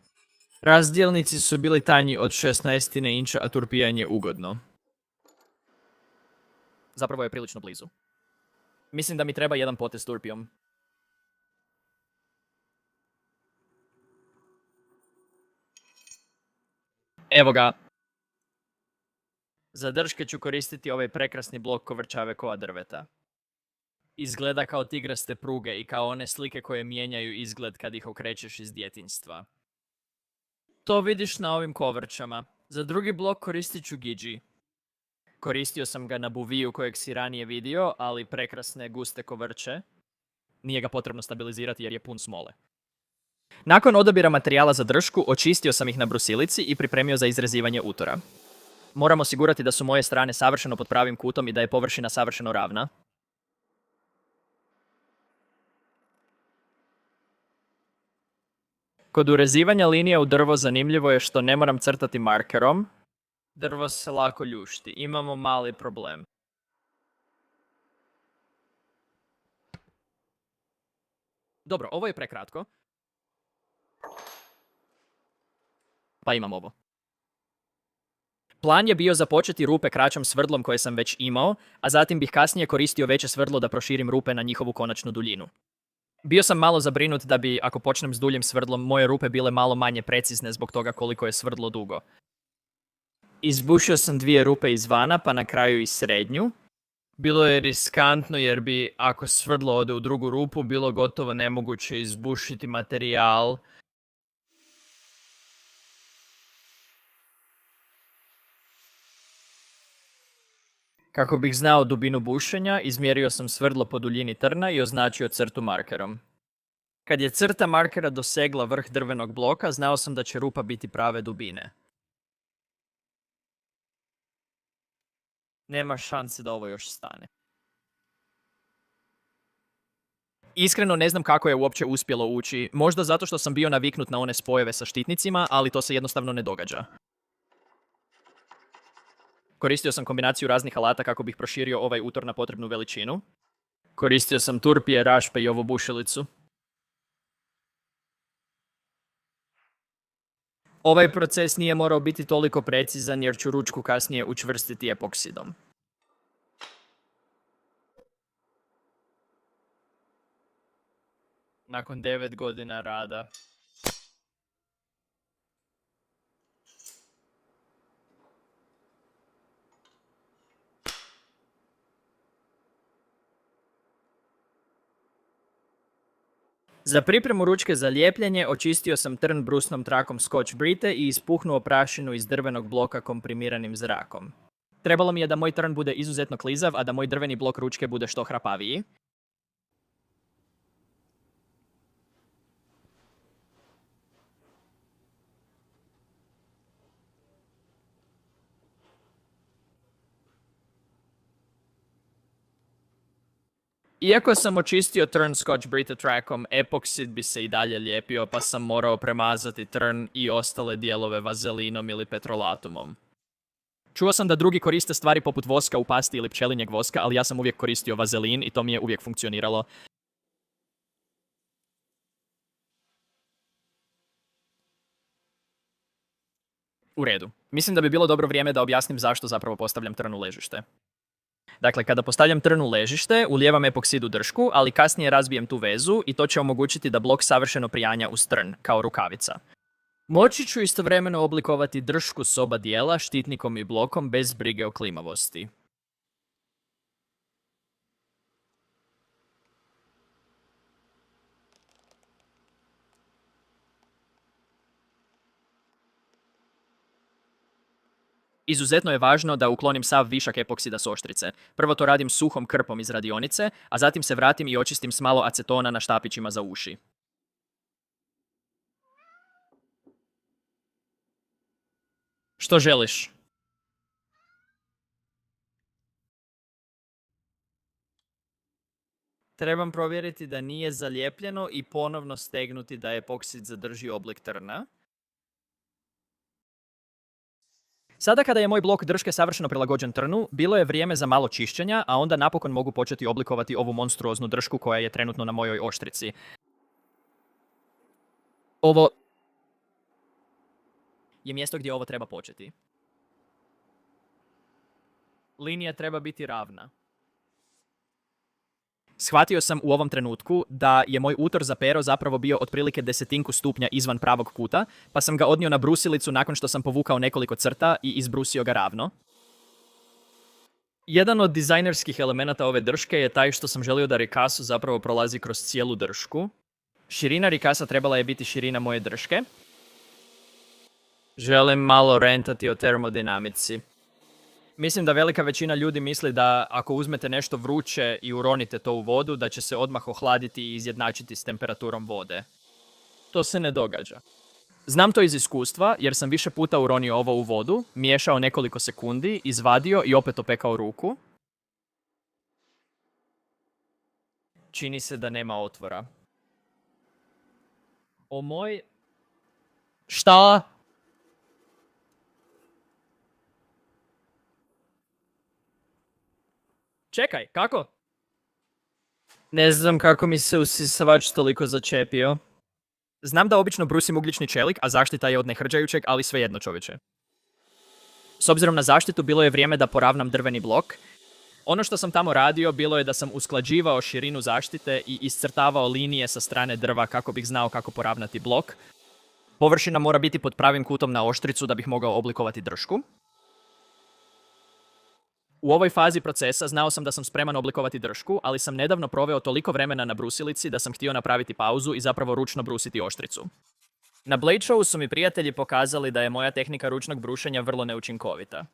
Razdjelnici su bili tanji od 16 inča, a turpijanje ugodno. Zapravo je prilično blizu. Mislim da mi treba jedan potez s turpijom. Evo ga. Za drške ću koristiti ovaj prekrasni blok kovrčave koa drveta. Izgleda kao tigraste pruge i kao one slike koje mijenjaju izgled kad ih okrećeš iz djetinjstva. To vidiš na ovim kovrčama. Za drugi blok koristit ću Gigi. Koristio sam ga na buviju kojeg si ranije vidio, ali prekrasne guste kovrče. Nije ga potrebno stabilizirati jer je pun smole. Nakon odabira materijala za dršku, očistio sam ih na brusilici i pripremio za izrezivanje utora. Moram osigurati da su moje strane savršeno pod pravim kutom i da je površina savršeno ravna. Kod urezivanja linije u drvo zanimljivo je što ne moram crtati markerom. Drvo se lako ljušti. Imamo mali problem. Dobro, ovo je prekratko. Pa imam ovo. Plan je bio započeti rupe kraćom svrdlom koje sam već imao, a zatim bih kasnije koristio veće svrdlo da proširim rupe na njihovu konačnu duljinu. Bio sam malo zabrinut da bi, ako počnem s duljim svrdlom, moje rupe bile malo manje precizne zbog toga koliko je svrdlo dugo. Izbušio sam 2 rupe izvana, pa na kraju i srednju. Bilo je riskantno jer bi, ako svrdlo ode u drugu rupu, bilo gotovo nemoguće izbušiti materijal. Kako bih znao dubinu bušenja, izmjerio sam svrdlo po duljini trna i označio crtu markerom. Kad je crta markera dosegla vrh drvenog bloka, znao sam da će rupa biti prave dubine. Nema šanse da ovo još stane. Iskreno ne znam kako je uopće uspjelo ući, možda zato što sam bio naviknut na one spojeve sa štitnicima, ali to se jednostavno ne događa. Koristio sam kombinaciju raznih alata kako bih proširio ovaj utor na potrebnu veličinu. Koristio sam turpije, rašpe i ovu bušilicu. Ovaj proces nije morao biti toliko precizan jer ću ručku kasnije učvrstiti epoksidom. Nakon 9 godina rada. Za pripremu ručke za lijepljenje očistio sam trn brusnom trakom Scotch Brite i ispuhnuo prašinu iz drvenog bloka komprimiranim zrakom. Trebalo mi je da moj trn bude izuzetno klizav, a da moj drveni blok ručke bude što hrapaviji. Iako sam očistio trn Scotch Brite trackom, epoksid bi se i dalje lijepio, pa sam morao premazati trn i ostale dijelove vazelinom ili petrolatumom. Čuo sam da drugi koriste stvari poput voska u pasti ili pčelinjeg voska, ali ja sam uvijek koristio vazelin i to mi je uvijek funkcioniralo. U redu. Mislim da bi bilo dobro vrijeme da objasnim zašto zapravo postavljam trn u ležište. Dakle, kada postavljam trn u ležište, ulijevam epoksid u dršku, ali kasnije razbijem tu vezu i to će omogućiti da blok savršeno prijanja uz trn, kao rukavica. Moći ću istovremeno oblikovati dršku s oba dijela, štitnikom i blokom, bez brige o klimavosti. Izuzetno je važno da uklonim sav višak epoksida s oštrice. Prvo to radim suhom krpom iz radionice, a zatim se vratim i očistim s malo acetona na štapićima za uši. Što želiš? Trebam provjeriti da nije zalijepljeno i ponovno stegnuti da epoksid zadrži oblik trna. Sada kada je moj blok drške savršeno prilagođen trnu, bilo je vrijeme za malo čišćenja, a onda napokon mogu početi oblikovati ovu monstruoznu dršku koja je trenutno na mojoj oštrici. Ovo je mjesto gdje ovo treba početi. Linija treba biti ravna. Shvatio sam u ovom trenutku da je moj utor za pero zapravo bio otprilike 10 stupnja izvan pravog kuta, pa sam ga odnio na brusilicu nakon što sam povukao nekoliko crta i izbrusio ga ravno. Jedan od dizajnerskih elemenata ove drške je taj što sam želio da rikasu zapravo prolazi kroz cijelu dršku. Širina rikasa trebala je biti širina moje drške. Želim malo rentati o termodinamici. Mislim da velika većina ljudi misli da ako uzmete nešto vruće i uronite to u vodu, da će se odmah ohladiti i izjednačiti s temperaturom vode. To se ne događa. Znam to iz iskustva jer sam više puta uronio ovo u vodu, miješao nekoliko sekundi, izvadio i opet opekao ruku. Čini se da nema otvora. O moj... Šta? Čekaj, kako? Ne znam kako mi se usisavač toliko začepio. Znam da obično brusim ugljični čelik, a zaštita je od nehrđajućeg, ali svejedno čovječe. S obzirom na zaštitu, bilo je vrijeme da poravnam drveni blok. Ono što sam tamo radio bilo je da sam usklađivao širinu zaštite i iscrtavao linije sa strane drva kako bih znao kako poravnati blok. Površina mora biti pod pravim kutom na oštricu da bih mogao oblikovati dršku. U ovoj fazi procesa znao sam da sam spreman oblikovati dršku, ali sam nedavno proveo toliko vremena na brusilici da sam htio napraviti pauzu i zapravo ručno brusiti oštricu. Na Blade Showu su mi prijatelji pokazali da je moja tehnika ručnog brušenja vrlo neučinkovita.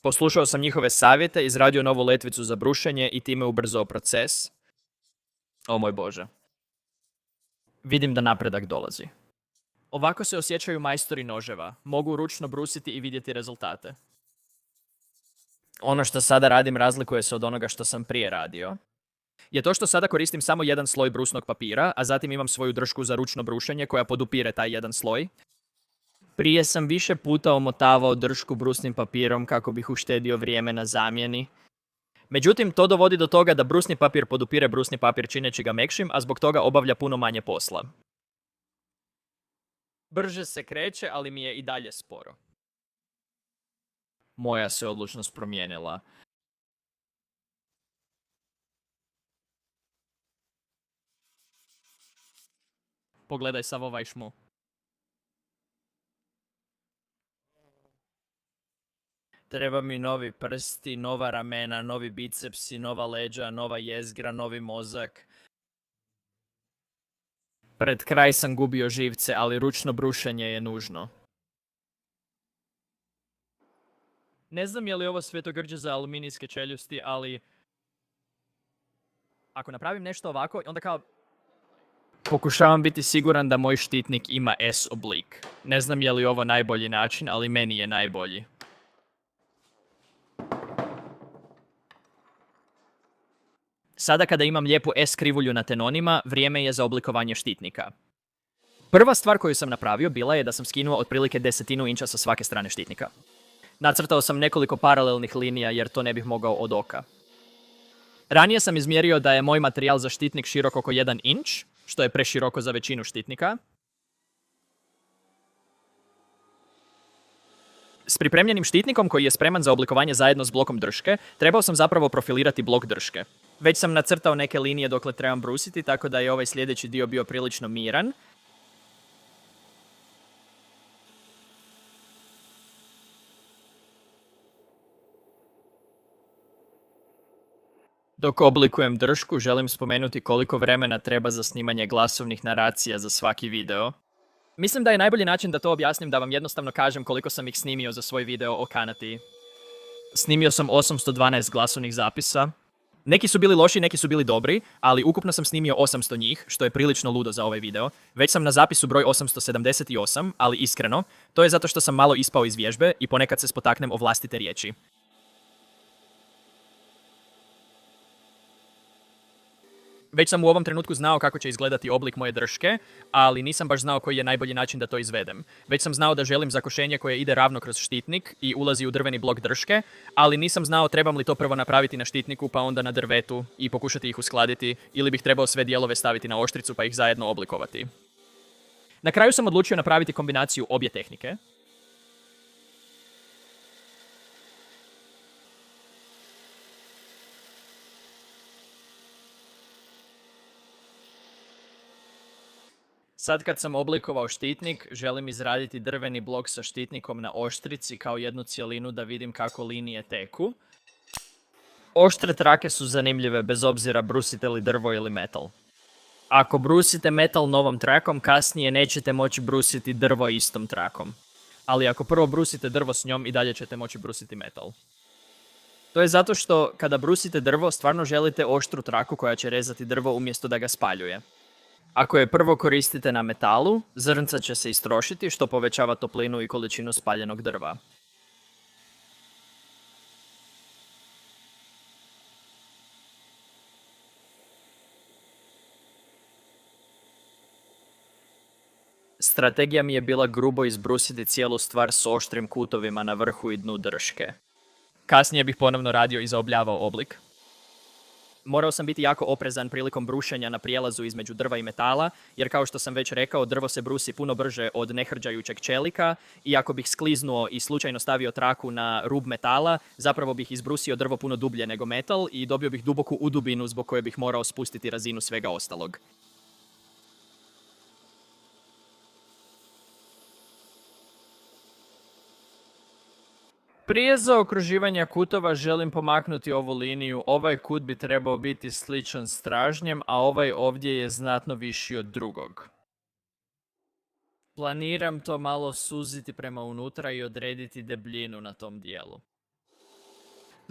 Poslušao sam njihove savjete, izradio novu letvicu za brušenje i time ubrzao proces. O moj Bože. Vidim da napredak dolazi. Ovako se osjećaju majstori noževa. Mogu ručno brusiti i vidjeti rezultate. Ono što sada radim razlikuje se od onoga što sam prije radio. Je to što sada koristim samo jedan sloj brusnog papira, a zatim imam svoju dršku za ručno brušenje koja podupire taj jedan sloj. Prije sam više puta omotavao dršku brusnim papirom kako bih uštedio vrijeme na zamjeni. Međutim, to dovodi do toga da brusni papir podupire brusni papir čineći ga mekšim, a zbog toga obavlja puno manje posla. Brže se kreće, ali mi je i dalje sporo. Moja se odlučnost promijenila. Pogledaj sav ovaj šmu. Treba mi novi prsti, nova ramena, novi bicepsi, nova leđa, nova jezgra, novi mozak. Pred kraj sam gubio živce, ali ručno brušenje je nužno. Ne znam je li ovo svetogrđe za aluminijske čeljusti, ali... Ako napravim nešto ovako, onda kao... Pokušavam biti siguran da moj štitnik ima S oblik. Ne znam je li ovo najbolji način, ali meni je najbolji. Sada kada imam lijepu S krivulju na tenonima, vrijeme je za oblikovanje štitnika. Prva stvar koju sam napravio bila je da sam skinuo otprilike 10 inča sa svake strane štitnika. Nacrtao sam nekoliko paralelnih linija jer to ne bih mogao od oka. Ranije sam izmjerio da je moj materijal za štitnik širok oko 1 inč, što je preširoko za većinu štitnika. S pripremljenim štitnikom koji je spreman za oblikovanje zajedno s blokom drške, trebao sam zapravo profilirati blok drške. Već sam nacrtao neke linije dokle trebam brusiti, tako da je ovaj sljedeći dio bio prilično miran. Dok oblikujem dršku, želim spomenuti koliko vremena treba za snimanje glasovnih naracija za svaki video. Mislim da je najbolji način da to objasnim da vam jednostavno kažem koliko sam ih snimio za svoj video o kanati. Snimio sam 812 glasovnih zapisa. Neki su bili loši, neki su bili dobri, ali ukupno sam snimio 800 njih, što je prilično ludo za ovaj video. Već sam na zapisu broj 878, ali iskreno, to je zato što sam malo ispao iz vježbe i ponekad se spotaknem o vlastite riječi. Već sam u ovom trenutku znao kako će izgledati oblik moje drške, ali nisam baš znao koji je najbolji način da to izvedem. Već sam znao da želim zakošenje koje ide ravno kroz štitnik i ulazi u drveni blok drške, ali nisam znao trebam li to prvo napraviti na štitniku pa onda na drvetu i pokušati ih uskladiti, ili bih trebao sve dijelove staviti na oštricu pa ih zajedno oblikovati. Na kraju sam odlučio napraviti kombinaciju obje tehnike. Sad kad sam oblikovao štitnik, želim izraditi drveni blok sa štitnikom na oštrici kao jednu cjelinu da vidim kako linije teku. Oštre trake su zanimljive bez obzira brusite li drvo ili metal. Ako brusite metal novom trakom, kasnije nećete moći brusiti drvo istom trakom. Ali ako prvo brusite drvo s njom, i dalje ćete moći brusiti metal. To je zato što kada brusite drvo, stvarno želite oštru traku koja će rezati drvo umjesto da ga spaljuje. Ako je prvo koristite na metalu, zrnca će se istrošiti što povećava toplinu i količinu spaljenog drva. Strategija mi je bila grubo izbrusiti cijelu stvar s oštrim kutovima na vrhu i dnu drške. Kasnije bih ponovno radio i zaobljavao oblik. Morao sam biti jako oprezan prilikom brušenja na prijelazu između drva i metala, jer kao što sam već rekao, drvo se brusi puno brže od nehrđajućeg čelika i ako bih skliznuo i slučajno stavio traku na rub metala, zapravo bih izbrusio drvo puno dublje nego metal i dobio bih duboku udubinu zbog koje bih morao spustiti razinu svega ostalog. Prije zaokruživanja kutova želim pomaknuti ovu liniju. Ovaj kut bi trebao biti sličan stražnjem, a ovaj ovdje je znatno viši od drugog. Planiram to malo suziti prema unutra i odrediti debljinu na tom dijelu.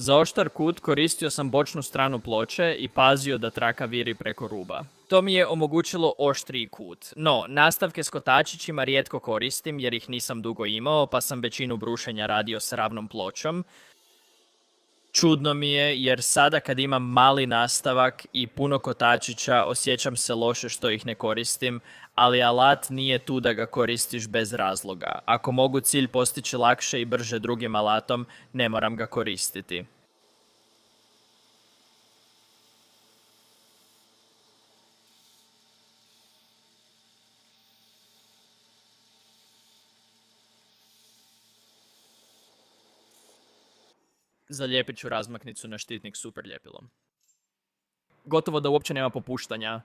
Za oštar kut koristio sam bočnu stranu ploče i pazio da traka viri preko ruba. To mi je omogućilo oštriji kut, no nastavke s kotačićima rijetko koristim jer ih nisam dugo imao, pa sam većinu brušenja radio s ravnom pločom. Čudno mi je jer sada kad imam mali nastavak i puno kotačića osjećam se loše što ih ne koristim, ali alat nije tu da ga koristiš bez razloga. Ako mogu cilj postići lakše i brže drugim alatom, ne moram ga koristiti. Zalijepit ću razmaknicu na štitnik super ljepilom. Gotovo da uopće nema popuštanja.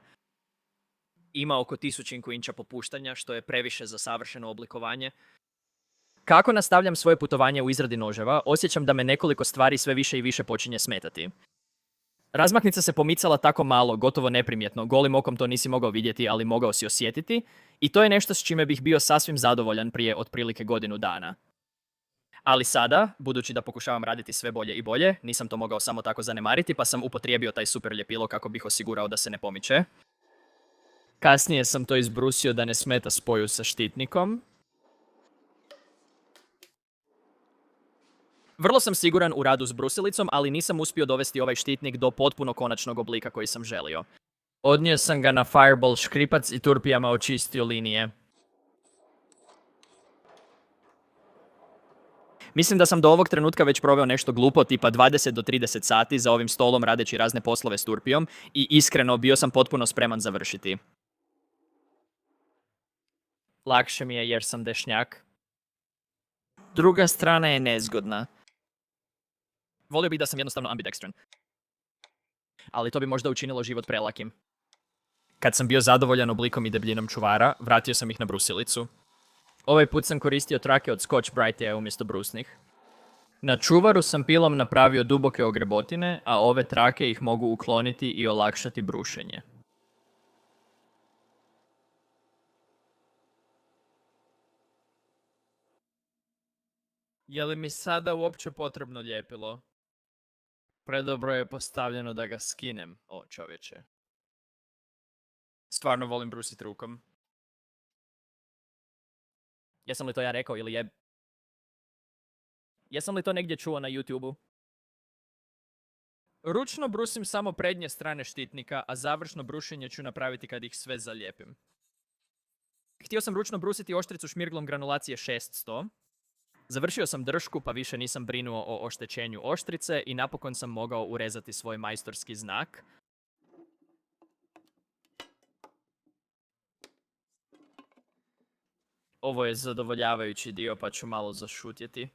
Ima oko 1000 inča popuštanja, što je previše za savršeno oblikovanje. Kako nastavljam svoje putovanje u izradi noževa, osjećam da me nekoliko stvari sve više i više počinje smetati. Razmaknica se pomicala tako malo, gotovo neprimjetno, golim okom to nisi mogao vidjeti, ali mogao si osjetiti, i to je nešto s čime bih bio sasvim zadovoljan prije otprilike godinu dana. Ali sada, budući da pokušavam raditi sve bolje i bolje, nisam to mogao samo tako zanemariti, pa sam upotrijebio taj super ljepilo kako bih osigurao da se ne pomiče. Kasnije sam to izbrusio da ne smeta spoju sa štitnikom. Vrlo sam siguran u radu s brusilicom, ali nisam uspio dovesti ovaj štitnik do potpuno konačnog oblika koji sam želio. Odnio sam ga na Fireball škripac i turpijama očistio linije. Mislim da sam do ovog trenutka već proveo nešto glupo, tipa 20 do 30 sati za ovim stolom radeći razne poslove s turpijom i iskreno bio sam potpuno spreman završiti. Lakše mi je jer sam dešnjak. Druga strana je nezgodna. Volio bih da sam jednostavno ambidextran. Ali to bi možda učinilo život prelakim. Kad sam bio zadovoljan oblikom i debljinom čuvara, vratio sam ih na brusilicu. Ovaj put sam koristio trake od Scotch Brite umjesto brusnih. Na čuvaru sam pilom napravio duboke ogrebotine, a ove trake ih mogu ukloniti i olakšati brušenje. Je li mi sada uopće potrebno ljepilo? Predobro je postavljeno da ga skinem, o čovječe. Stvarno volim brusiti rukom. Jesam li to ja rekao ili je... Jesam li to negdje čuo na YouTube-u? Ručno brusim samo prednje strane štitnika, a završno brušenje ću napraviti kad ih sve zalijepim. Htio sam ručno brusiti oštricu šmirglom granulacije 600. Završio sam dršku pa više nisam brinuo o oštećenju oštrice i napokon sam mogao urezati svoj majstorski znak. Ovo je zadovoljavajući dio pa ću malo zašutjeti.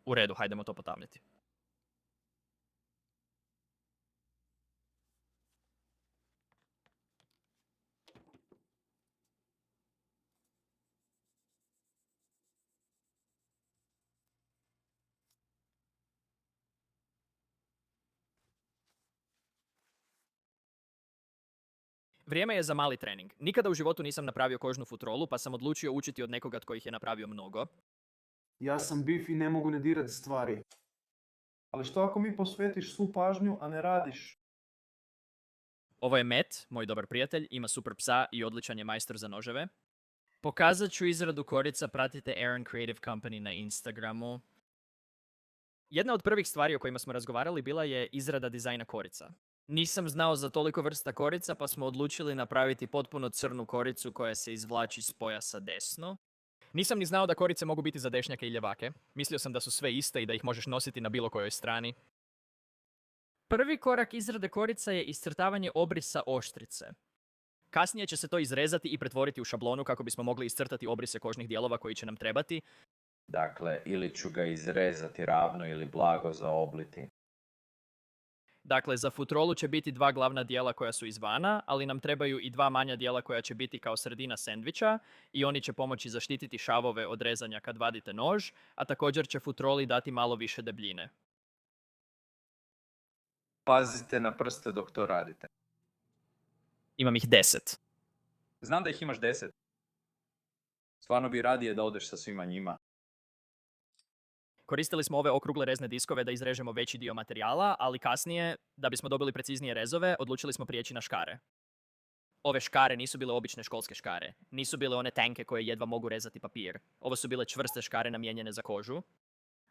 U redu, hajdemo to potamniti. Vrijeme je za mali trening. Nikada u životu nisam napravio kožnu futrolu, pa sam odlučio učiti od nekoga tko ih je napravio mnogo. Ja sam bif i ne mogu ne dirati stvari. Ali što ako mi posvetiš svu pažnju, a ne radiš? Ovo je Matt, moj dobar prijatelj, ima super psa i odličan je majstor za noževe. Pokazat ću izradu korica, pratite Aaron Creative Company na Instagramu. Jedna od prvih stvari o kojima smo razgovarali bila je izrada dizajna korica. Nisam znao za toliko vrsta korica, pa smo odlučili napraviti potpuno crnu koricu koja se izvlači s pojasa desno. Nisam ni znao da korice mogu biti za dešnjake i ljevake. Mislio sam da su sve iste i da ih možeš nositi na bilo kojoj strani. Prvi korak izrade korica je iscrtavanje obrisa oštrice. Kasnije će se to izrezati i pretvoriti u šablonu kako bismo mogli iscrtati obrise kožnih dijelova koji će nam trebati. Dakle, ili ću ga izrezati ravno ili blago zaobliti. Dakle, za futrolu će biti 2 glavna dijela koja su izvana, ali nam trebaju i 2 manja dijela koja će biti kao sredina sendviča i oni će pomoći zaštititi šavove od rezanja kad vadite nož, a također će futroli dati malo više debljine. Pazite na prste dok to radite. Imam ih 10. Znam da ih imaš 10. Stvarno bi radije da odeš sa svima njima. Koristili smo ove okrugle rezne diskove da izrežemo veći dio materijala, ali kasnije, da bismo dobili preciznije rezove, odlučili smo prijeći na škare. Ove škare nisu bile obične školske škare. Nisu bile one tanke koje jedva mogu rezati papir. Ovo su bile čvrste škare namijenjene za kožu.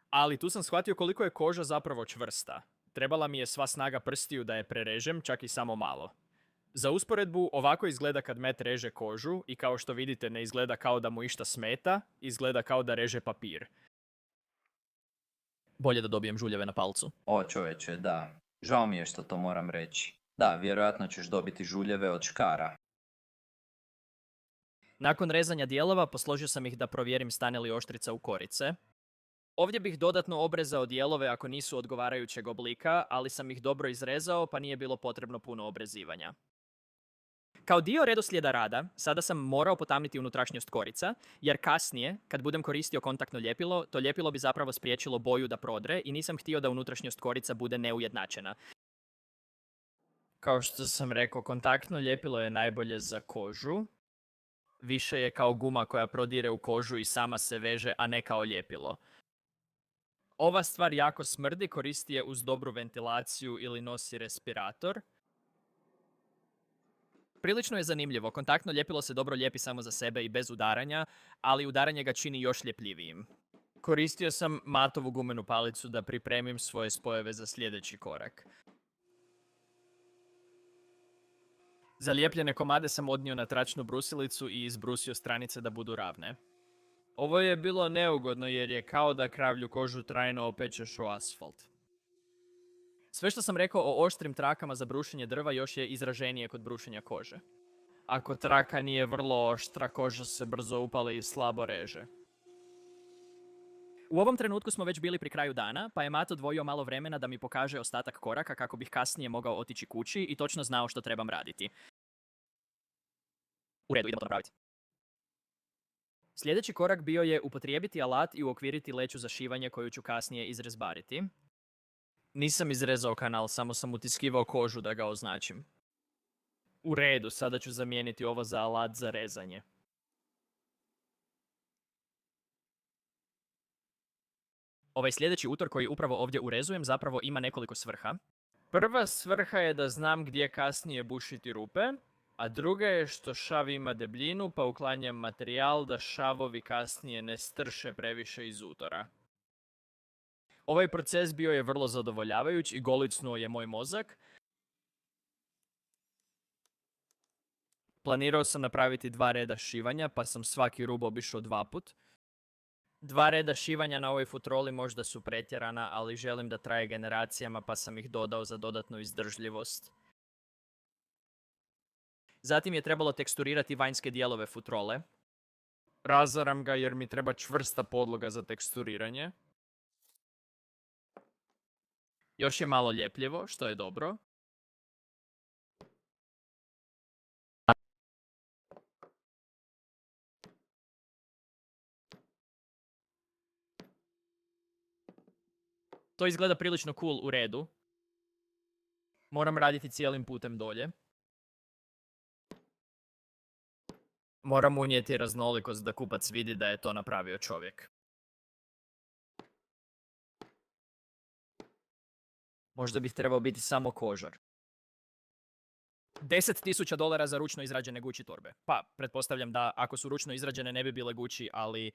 Ali tu sam shvatio koliko je koža zapravo čvrsta. Trebala mi je sva snaga prstiju da je prerežem, čak i samo malo. Za usporedbu, ovako izgleda kad Matt reže kožu i kao što vidite ne izgleda kao da mu išta smeta, izgleda kao da reže papir. Bolje da dobijem žuljeve na palcu. O čovječe, da. Žao mi je što to moram reći. Da, vjerojatno ćeš dobiti žuljeve od škara. Nakon rezanja dijelova posložio sam ih da provjerim stane li oštrica u korice. Ovdje bih dodatno obrezao dijelove ako nisu odgovarajućeg oblika, ali sam ih dobro izrezao pa nije bilo potrebno puno obrezivanja. Kao dio redoslijeda rada, sada sam morao potamniti unutrašnjost korica, jer kasnije, kad budem koristio kontaktno ljepilo, to ljepilo bi zapravo spriječilo boju da prodre i nisam htio da unutrašnjost korica bude neujednačena. Kao što sam rekao, kontaktno ljepilo je najbolje za kožu. Više je kao guma koja prodire u kožu i sama se veže, a ne kao ljepilo. Ova stvar jako smrdi, koristi je uz dobru ventilaciju ili nosi respirator. Prilično je zanimljivo, kontaktno ljepilo se dobro lijepi samo za sebe i bez udaranja, ali udaranje ga čini još ljepljivijim. Koristio sam matovu gumenu palicu da pripremim svoje spojeve za sljedeći korak. Zalijepljene komade sam odnio na tračnu brusilicu i izbrusio stranice da budu ravne. Ovo je bilo neugodno jer je kao da kravlju kožu trajno opečeš u asfalt. Sve što sam rekao o oštrim trakama za brušenje drva još je izraženije kod brušenja kože. Ako traka nije vrlo oštra, koža se brzo upali i slabo reže. U ovom trenutku smo već bili pri kraju dana, pa je Matt odvojio malo vremena da mi pokaže ostatak koraka kako bih kasnije mogao otići kući i točno znao što trebam raditi. U redu, idemo to napraviti. Sljedeći korak bio je upotrijebiti alat i uokviriti leću za šivanje koju ću kasnije izrezbariti. Nisam izrezao kanal, samo sam utiskivao kožu da ga označim. U redu, sada ću zamijeniti ovo za alat za rezanje. Ovaj sljedeći utor koji upravo ovdje urezujem zapravo ima nekoliko svrha. Prva svrha je da znam gdje kasnije bušiti rupe, a druga je što šav ima debljinu pa uklanjam materijal da šavovi kasnije ne strše previše iz utora. Ovaj proces bio je vrlo zadovoljavajuć i golicnuo je moj mozak. Planirao sam napraviti 2 reda šivanja, pa sam svaki rub obišao 2 put. 2 reda šivanja na ovoj futroli možda su pretjerana, ali želim da traje generacijama, pa sam ih dodao za dodatnu izdržljivost. Zatim je trebalo teksturirati vanjske dijelove futrole. Razaram ga jer mi treba čvrsta podloga za teksturiranje. Još je malo ljepljivo, što je dobro. To izgleda prilično cool u redu. Moram raditi cijelim putem dolje. Moram unijeti raznolikost da kupac vidi da je to napravio čovjek. Možda bih trebao biti samo kožar. $10,000 za ručno izrađene Gucci torbe. Pa, pretpostavljam da ako su ručno izrađene ne bi bile Gucci, ali...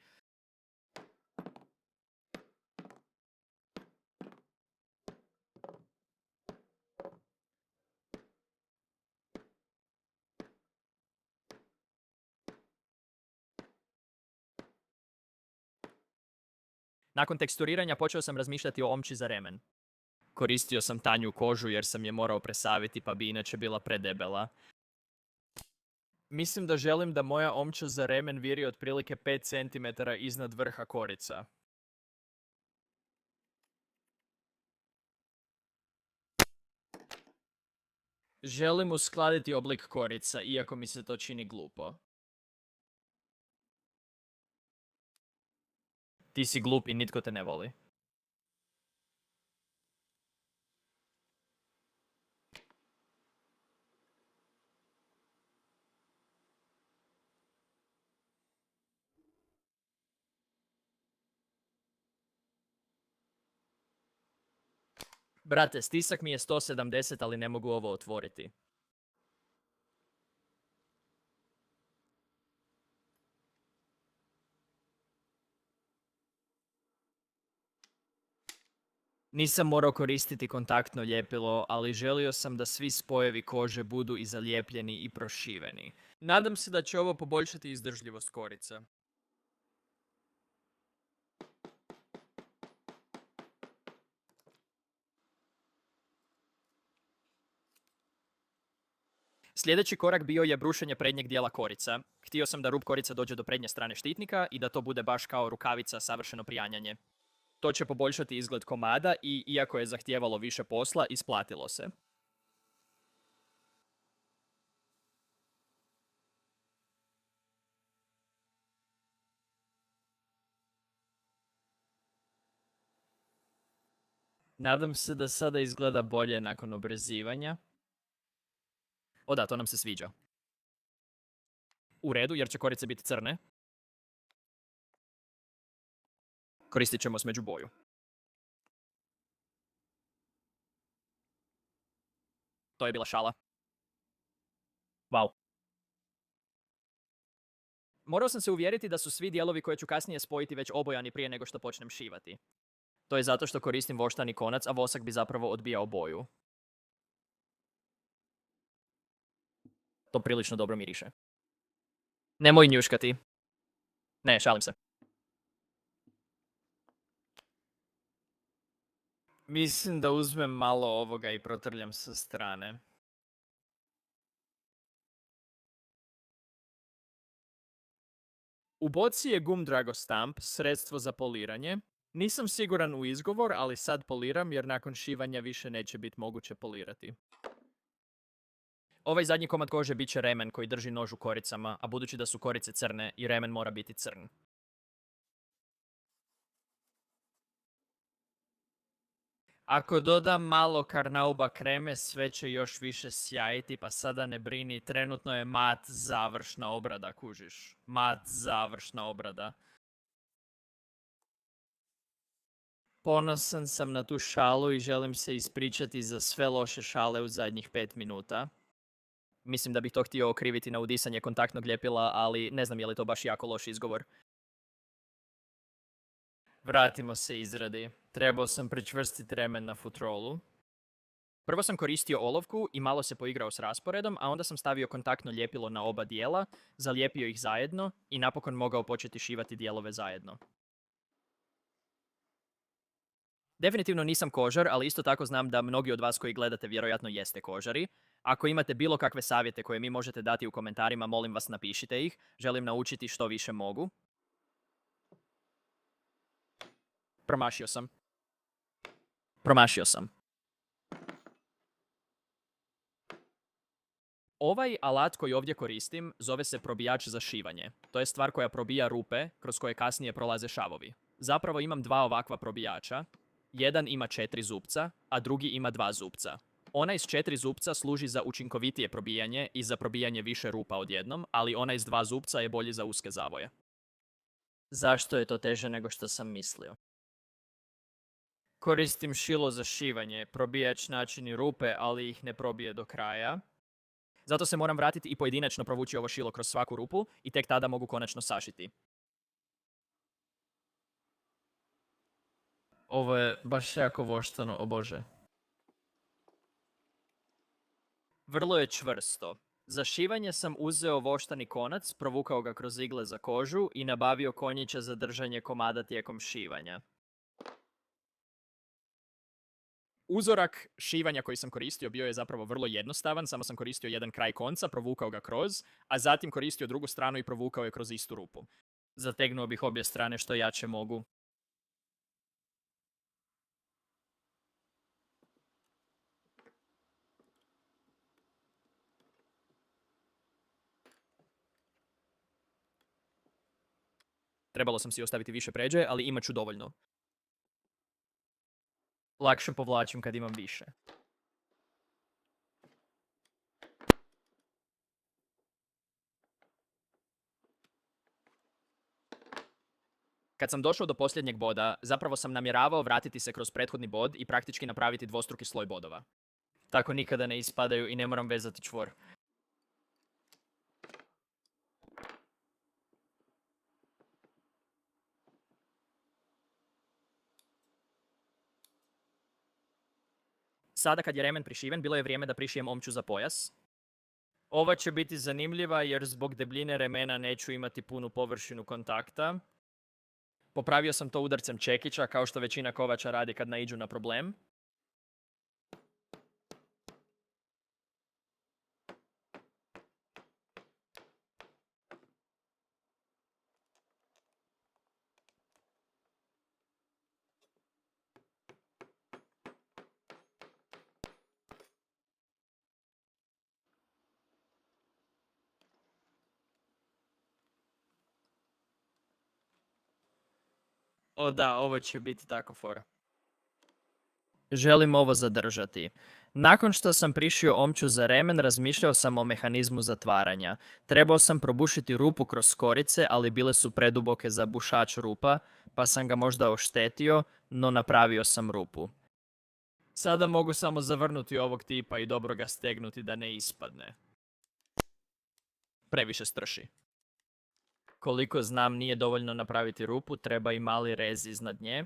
Nakon teksturiranja počeo sam razmišljati o omči za remen. Koristio sam tanju kožu jer sam je morao presaviti pa bi inače bila predebela. Mislim da želim da moja omča za remen viri otprilike 5 cm iznad vrha korica. Želim uskladiti oblik korica, iako mi se to čini glupo. Ti si glup i nitko te ne voli. Brate, stisak mi je 170, ali ne mogu ovo otvoriti. Nisam morao koristiti kontaktno ljepilo, ali želio sam da svi spojevi kože budu i zalijepljeni i prošiveni. Nadam se da će ovo poboljšati izdržljivost korica. Sljedeći korak bio je brušenje prednjeg dijela korica. Htio sam da rub korica dođe do prednje strane štitnika i da to bude baš kao rukavica, savršeno prijanjanje. To će poboljšati izgled komada i, iako je zahtijevalo više posla, isplatilo se. Nadam se da sada izgleda bolje nakon obrezivanja. O da, to nam se sviđa. U redu, jer će korice biti crne. Koristit ćemo smeđu boju. To je bila šala. Wow. Morao sam se uvjeriti da su svi dijelovi koje ću kasnije spojiti već obojani prije nego što počnem šivati. To je zato što koristim voštani konac, a vosak bi zapravo odbijao boju. To prilično dobro miriše. Nemoj njuškati. Ne, šalim se. Mislim da uzmem malo ovoga i protrljam sa strane. U boci je Gum Drago Stamp, sredstvo za poliranje. Nisam siguran u izgovor, ali sad poliram jer nakon šivanja više neće biti moguće polirati. Ovaj zadnji komad kože bit će remen koji drži nož u koricama, a budući da su korice crne i remen mora biti crn. Ako dodam malo karnauba kreme, sve će još više sjajiti, pa sada ne brini, trenutno je mat završna obrada, kužiš. Mat završna obrada. Ponosan sam na tu šalu i želim se ispričati za sve loše šale u zadnjih 5 minuta. Mislim da bih to htio okriviti na udisanje kontaktnog ljepila, ali ne znam je li to baš jako loš izgovor. Vratimo se izradi. Trebao sam pričvrstiti remen na futrolu. Prvo sam koristio olovku i malo se poigrao s rasporedom, a onda sam stavio kontaktno ljepilo na oba dijela, zalijepio ih zajedno i napokon mogao početi šivati dijelove zajedno. Definitivno nisam kožar, ali isto tako znam da mnogi od vas koji gledate vjerojatno jeste kožari. Ako imate bilo kakve savjete koje mi možete dati u komentarima, molim vas napišite ih. Želim naučiti što više mogu. Promašio sam. Ovaj alat koji ovdje koristim zove se probijač za šivanje. To je stvar koja probija rupe kroz koje kasnije prolaze šavovi. Zapravo imam dva ovakva probijača. Jedan ima 4 zupca, a drugi ima 2 zupca. Onaj s 4 zupca služi za učinkovitije probijanje i za probijanje više rupa odjednom, ali onaj s 2 zupca je bolji za uske zavoje. Zašto je to teže nego što sam mislio? Koristim šilo za šivanje, probijač načini rupe, ali ih ne probije do kraja. Zato se moram vratiti i pojedinačno provući ovo šilo kroz svaku rupu i tek tada mogu konačno sašiti. Ovo je baš jako voštano, o bože. Vrlo je čvrsto. Za šivanje sam uzeo voštani konac, provukao ga kroz igle za kožu i nabavio konjića za držanje komada tijekom šivanja. Uzorak šivanja koji sam koristio bio je zapravo vrlo jednostavan, samo sam koristio jedan kraj konca, provukao ga kroz, a zatim koristio drugu stranu i provukao je kroz istu rupu. Zategnuo bih obje strane što jače mogu. Trebalo sam si ostaviti više pređe, ali imat ću dovoljno. Lakše povlačim kad imam više. Kad sam došao do posljednjeg boda, zapravo sam namjeravao vratiti se kroz prethodni bod i praktički napraviti dvostruki sloj bodova. Tako nikada ne ispadaju i ne moram vezati čvor. Sada kad je remen prišiven, bilo je vrijeme da prišijem omču za pojas. Ova će biti zanimljiva jer zbog debljine remena neću imati punu površinu kontakta. Popravio sam to udarcem čekića, kao što većina kovača radi kad naiđu na problem. O da, ovo će biti tako fora. Želim ovo zadržati. Nakon što sam prišio omču za remen, razmišljao sam o mehanizmu zatvaranja. Trebao sam probušiti rupu kroz skorice, ali bile su preduboke za bušač rupa, pa sam ga možda oštetio, no napravio sam rupu. Sada mogu samo zavrnuti ovog tipa i dobro ga stegnuti da ne ispadne. Previše strši. Koliko znam, nije dovoljno napraviti rupu, treba i mali rez iznad nje.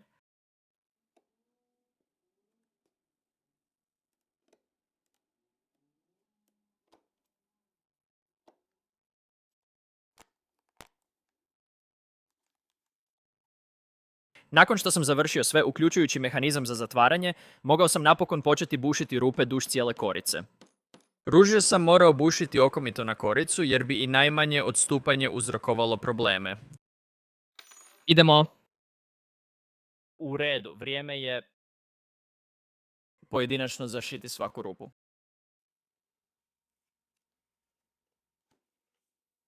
Nakon što sam završio sve, uključujući mehanizam za zatvaranje, mogao sam napokon početi bušiti rupe duž cijele korice. Ruže sam morao bušiti okomito na koricu, jer bi i najmanje odstupanje uzrokovalo probleme. Idemo. U redu, vrijeme je pojedinačno zašiti svaku rupu.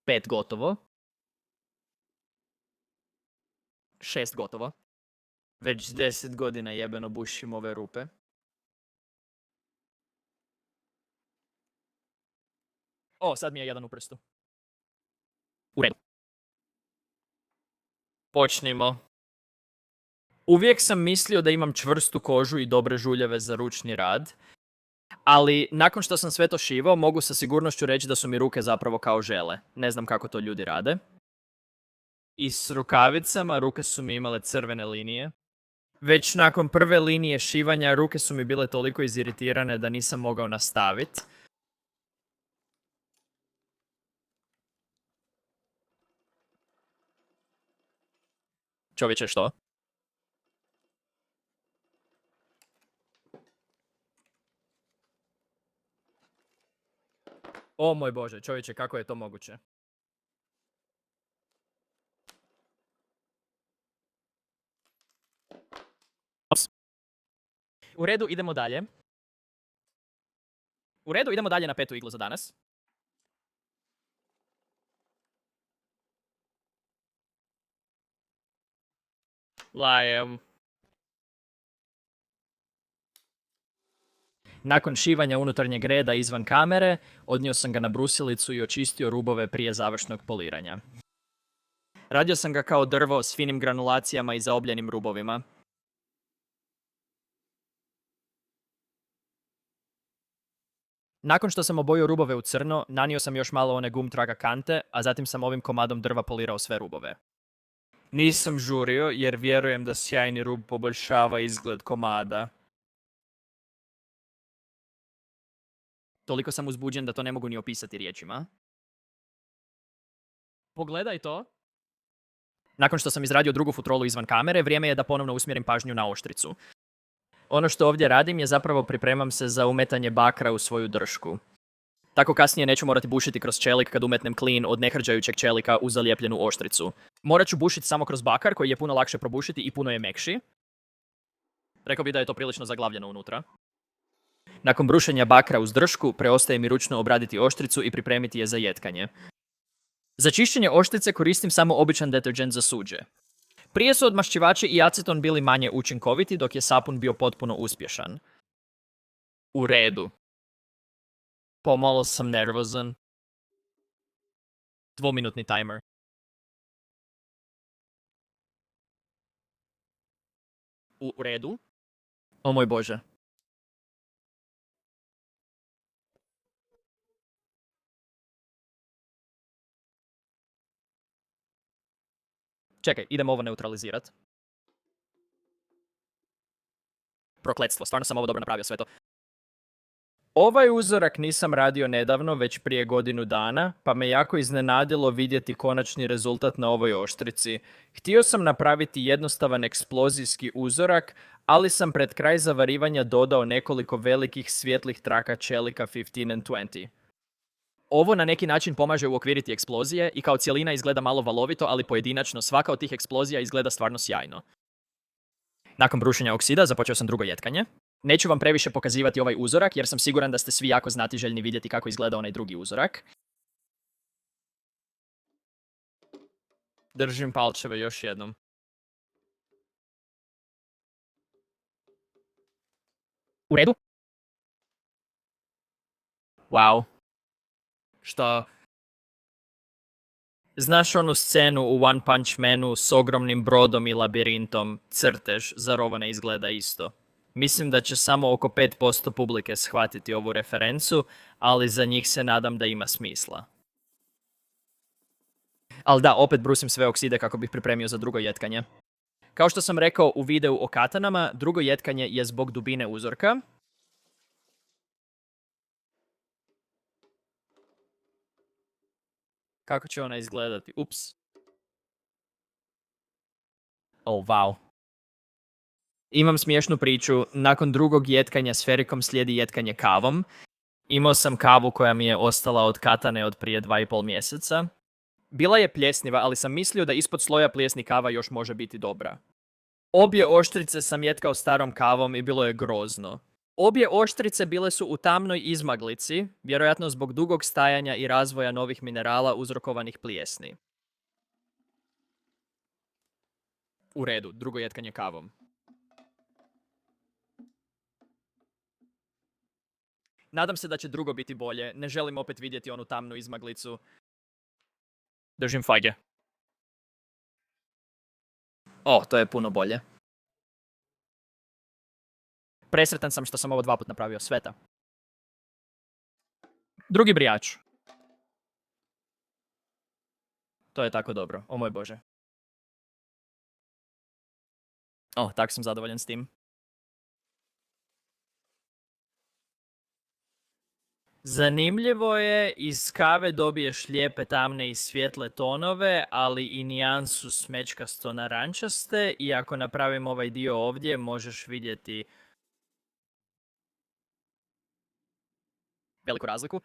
5 gotovo. 6 gotovo. Već 10 godina jebeno bušim ove rupe. O, sad mi je jedan u prstu. U redu. Počnimo. Uvijek sam mislio da imam čvrstu kožu i dobre žuljeve za ručni rad, ali nakon što sam sve to šivao, mogu sa sigurnošću reći da su mi ruke zapravo kao žele. Ne znam kako to ljudi rade. I s rukavicama ruke su mi imale crvene linije. Već nakon prve linije šivanja ruke su mi bile toliko iziritirane da nisam mogao nastaviti. Čovječe, što? O moj bože, čovječe, kako je to moguće? U redu, idemo dalje. U redu, idemo dalje na 5. iglu za danas. Lajem. Nakon šivanja unutarnjeg reda izvan kamere, odnio sam ga na brusilicu i očistio rubove prije završnog poliranja. Radio sam ga kao drvo s finim granulacijama i zaobljenim rubovima. Nakon što sam obojio rubove u crno, nanio sam još malo one gum traga kante, a zatim sam ovim komadom drva polirao sve rubove. Nisam žurio jer vjerujem da sjajni rub poboljšava izgled komada. Toliko sam uzbuđen da to ne mogu ni opisati riječima. Pogledaj to. Nakon što sam izradio drugu futrolu izvan kamere, vrijeme je da ponovno usmjerim pažnju na oštricu. Ono što ovdje radim je zapravo pripremam se za umetanje bakra u svoju dršku. Tako kasnije neću morati bušiti kroz čelik kad umetnem klin od nehrđajućeg čelika u zalijepljenu oštricu. Morat ću bušiti samo kroz bakar koji je puno lakše probušiti i puno je mekši. Rekao bih da je to prilično zaglavljeno unutra. Nakon brušenja bakra uz dršku, preostaje mi ručno obraditi oštricu i pripremiti je za jetkanje. Za čišćenje oštrice koristim samo običan deterdžent za suđe. Prije su odmašćivači i aceton bili manje učinkoviti, dok je sapun bio potpuno uspješan. U redu. Pomalo sam nervozan. 2-minutni timer. U redu? O moj Bože. Čekaj, idem ovo neutralizirati. Prokletstvo, stvarno sam ovo dobro napravio sve to. Ovaj uzorak nisam radio nedavno, već prije godinu dana, pa me jako iznenadilo vidjeti konačni rezultat na ovoj oštrici. Htio sam napraviti jednostavan eksplozijski uzorak, ali sam pred kraj zavarivanja dodao nekoliko velikih svjetlih traka čelika 15 and 20. Ovo na neki način pomaže uokviriti eksplozije i kao cjelina izgleda malo valovito, ali pojedinačno svaka od tih eksplozija izgleda stvarno sjajno. Nakon brušenja oksida započeo sam drugo jetkanje. Neću vam previše pokazivati ovaj uzorak jer sam siguran da ste svi jako znatiželjni vidjeti kako izgleda onaj drugi uzorak. Držim palčeve još jednom. U redu? Wow. Što? Znaš onu scenu u One Punch Manu s ogromnim brodom i labirintom, crtež, zar ovo ne izgleda isto? Mislim da će samo oko 5% publike shvatiti ovu referencu, ali za njih se nadam da ima smisla. Ali da, opet brusim sve okside kako bih pripremio za drugo jetkanje. Kao što sam rekao u videu o katanama, drugo jetkanje je zbog dubine uzorka. Kako će ona izgledati? Ups. Oh, wow. Imam smiješnu priču. Nakon drugog jetkanja s ferikom slijedi jetkanje kavom. Imao sam kavu koja mi je ostala od katane od prije 2,5 mjeseca. Bila je pljesniva, ali sam mislio da ispod sloja plijesni kava još može biti dobra. Obje oštrice sam jetkao starom kavom i bilo je grozno. Obje oštrice bile su u tamnoj izmaglici, vjerojatno zbog dugog stajanja i razvoja novih minerala uzrokovanih plijesni. U redu, drugo jetkanje kavom. Nadam se da će drugo biti bolje, ne želim opet vidjeti onu tamnu izmaglicu. Držim fajge. O, to je puno bolje. Presretan sam što sam ovo 2 puta napravio, sveta. Drugi brijač. To je tako dobro, o moj Bože. O, tako sam zadovoljan s tim. Zanimljivo je, iz kave dobiješ lijepe tamne i svijetle tonove, ali i nijansu smečkasto narančaste, i ako napravim ovaj dio ovdje možeš vidjeti veliku razliku.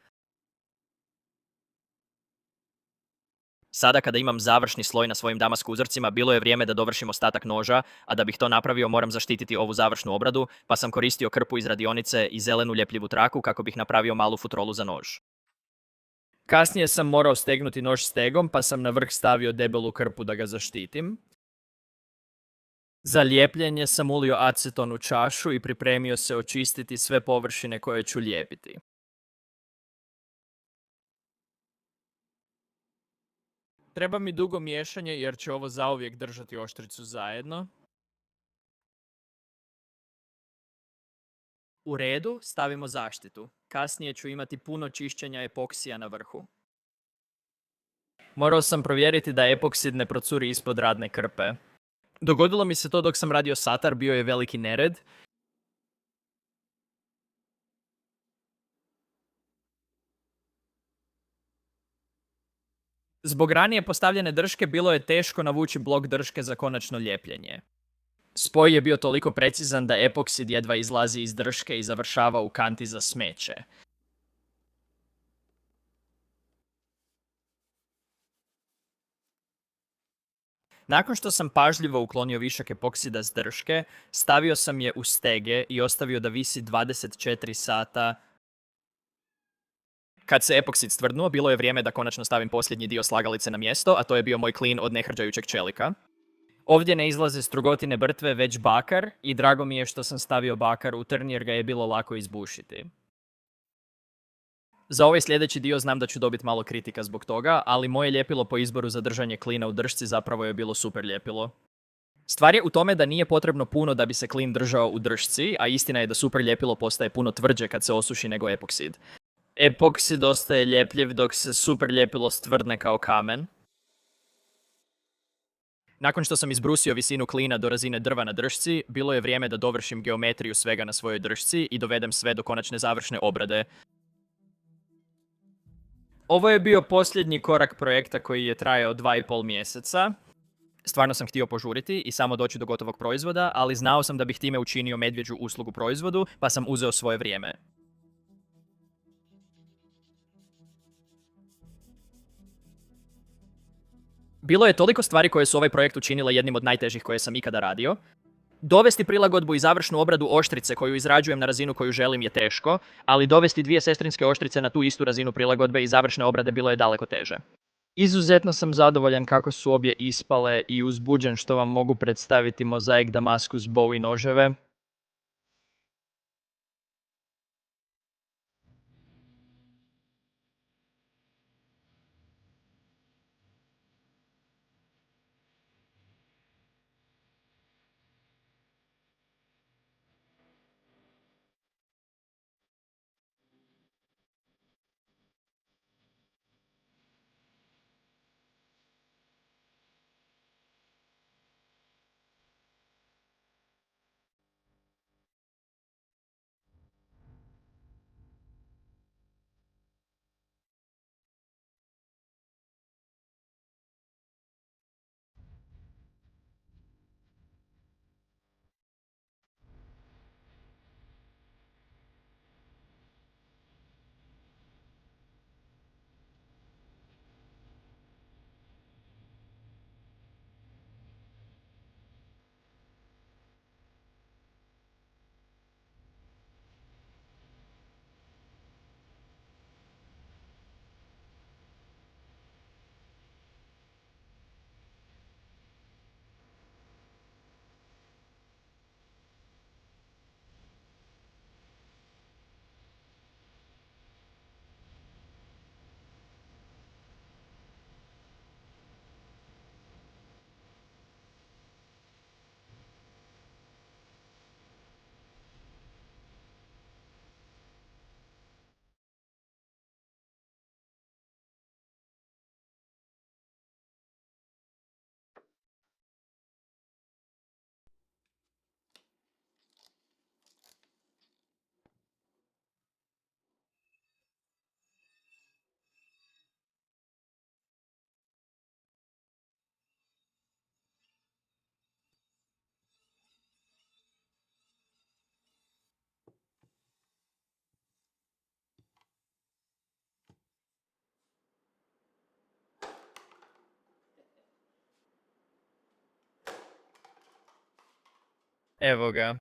Sada kada imam završni sloj na svojim damasku uzorcima, bilo je vrijeme da dovršim ostatak noža, a da bih to napravio moram zaštititi ovu završnu obradu, pa sam koristio krpu iz radionice i zelenu ljepljivu traku kako bih napravio malu futrolu za nož. Kasnije sam morao stegnuti nož stegom, pa sam na vrh stavio debelu krpu da ga zaštitim. Za lijepljenje sam ulio aceton u čašu i pripremio se očistiti sve površine koje ću lijepiti. Treba mi dugo miješanje jer će ovo zauvijek držati oštricu zajedno. U redu, stavimo zaštitu. Kasnije ću imati puno čišćenja epoksija na vrhu. Morao sam provjeriti da epoksid ne procuri ispod radne krpe. Dogodilo mi se to dok sam radio satar, bio je veliki nered. Zbog ranije postavljene drške bilo je teško navući blok drške za konačno lijepljenje. Spoj je bio toliko precizan da epoksid jedva izlazi iz drške i završava u kanti za smeće. Nakon što sam pažljivo uklonio višak epoksida s drške, stavio sam je u stege i ostavio da visi 24 sata. Kad se epoksid stvrdnuo, bilo je vrijeme da konačno stavim posljednji dio slagalice na mjesto, a to je bio moj klin od nehrđajućeg čelika. Ovdje ne izlaze strugotine brtve, već bakar, i drago mi je što sam stavio bakar u trn jer ga je bilo lako izbušiti. Za ovaj sljedeći dio znam da ću dobiti malo kritika zbog toga, ali moje ljepilo po izboru za držanje klina u dršci zapravo je bilo super ljepilo. Stvar je u tome da nije potrebno puno da bi se klin držao u dršci, a istina je da super ljepilo postaje puno tvrđe kad se osuši nego epoksid. Epoksid ostaje ljepljiv dok se super ljepilo stvrdne kao kamen. Nakon što sam izbrusio visinu klina do razine drva na dršci, bilo je vrijeme da dovršim geometriju svega na svojoj dršci i dovedem sve do konačne završne obrade. Ovo je bio posljednji korak projekta koji je trajao 2,5 mjeseca. Stvarno sam htio požuriti i samo doći do gotovog proizvoda, ali znao sam da bih time učinio medvjeđu uslugu proizvodu, pa sam uzeo svoje vrijeme. Bilo je toliko stvari koje su ovaj projekt učinile jednim od najtežih koje sam ikada radio. Dovesti prilagodbu i završnu obradu oštrice koju izrađujem na razinu koju želim je teško, ali dovesti dvije sestrinske oštrice na tu istu razinu prilagodbe i završne obrade bilo je daleko teže. Izuzetno sam zadovoljan kako su obje ispale i uzbuđen što vam mogu predstaviti mozaik Damaskus Bowie noževe. Evo ga.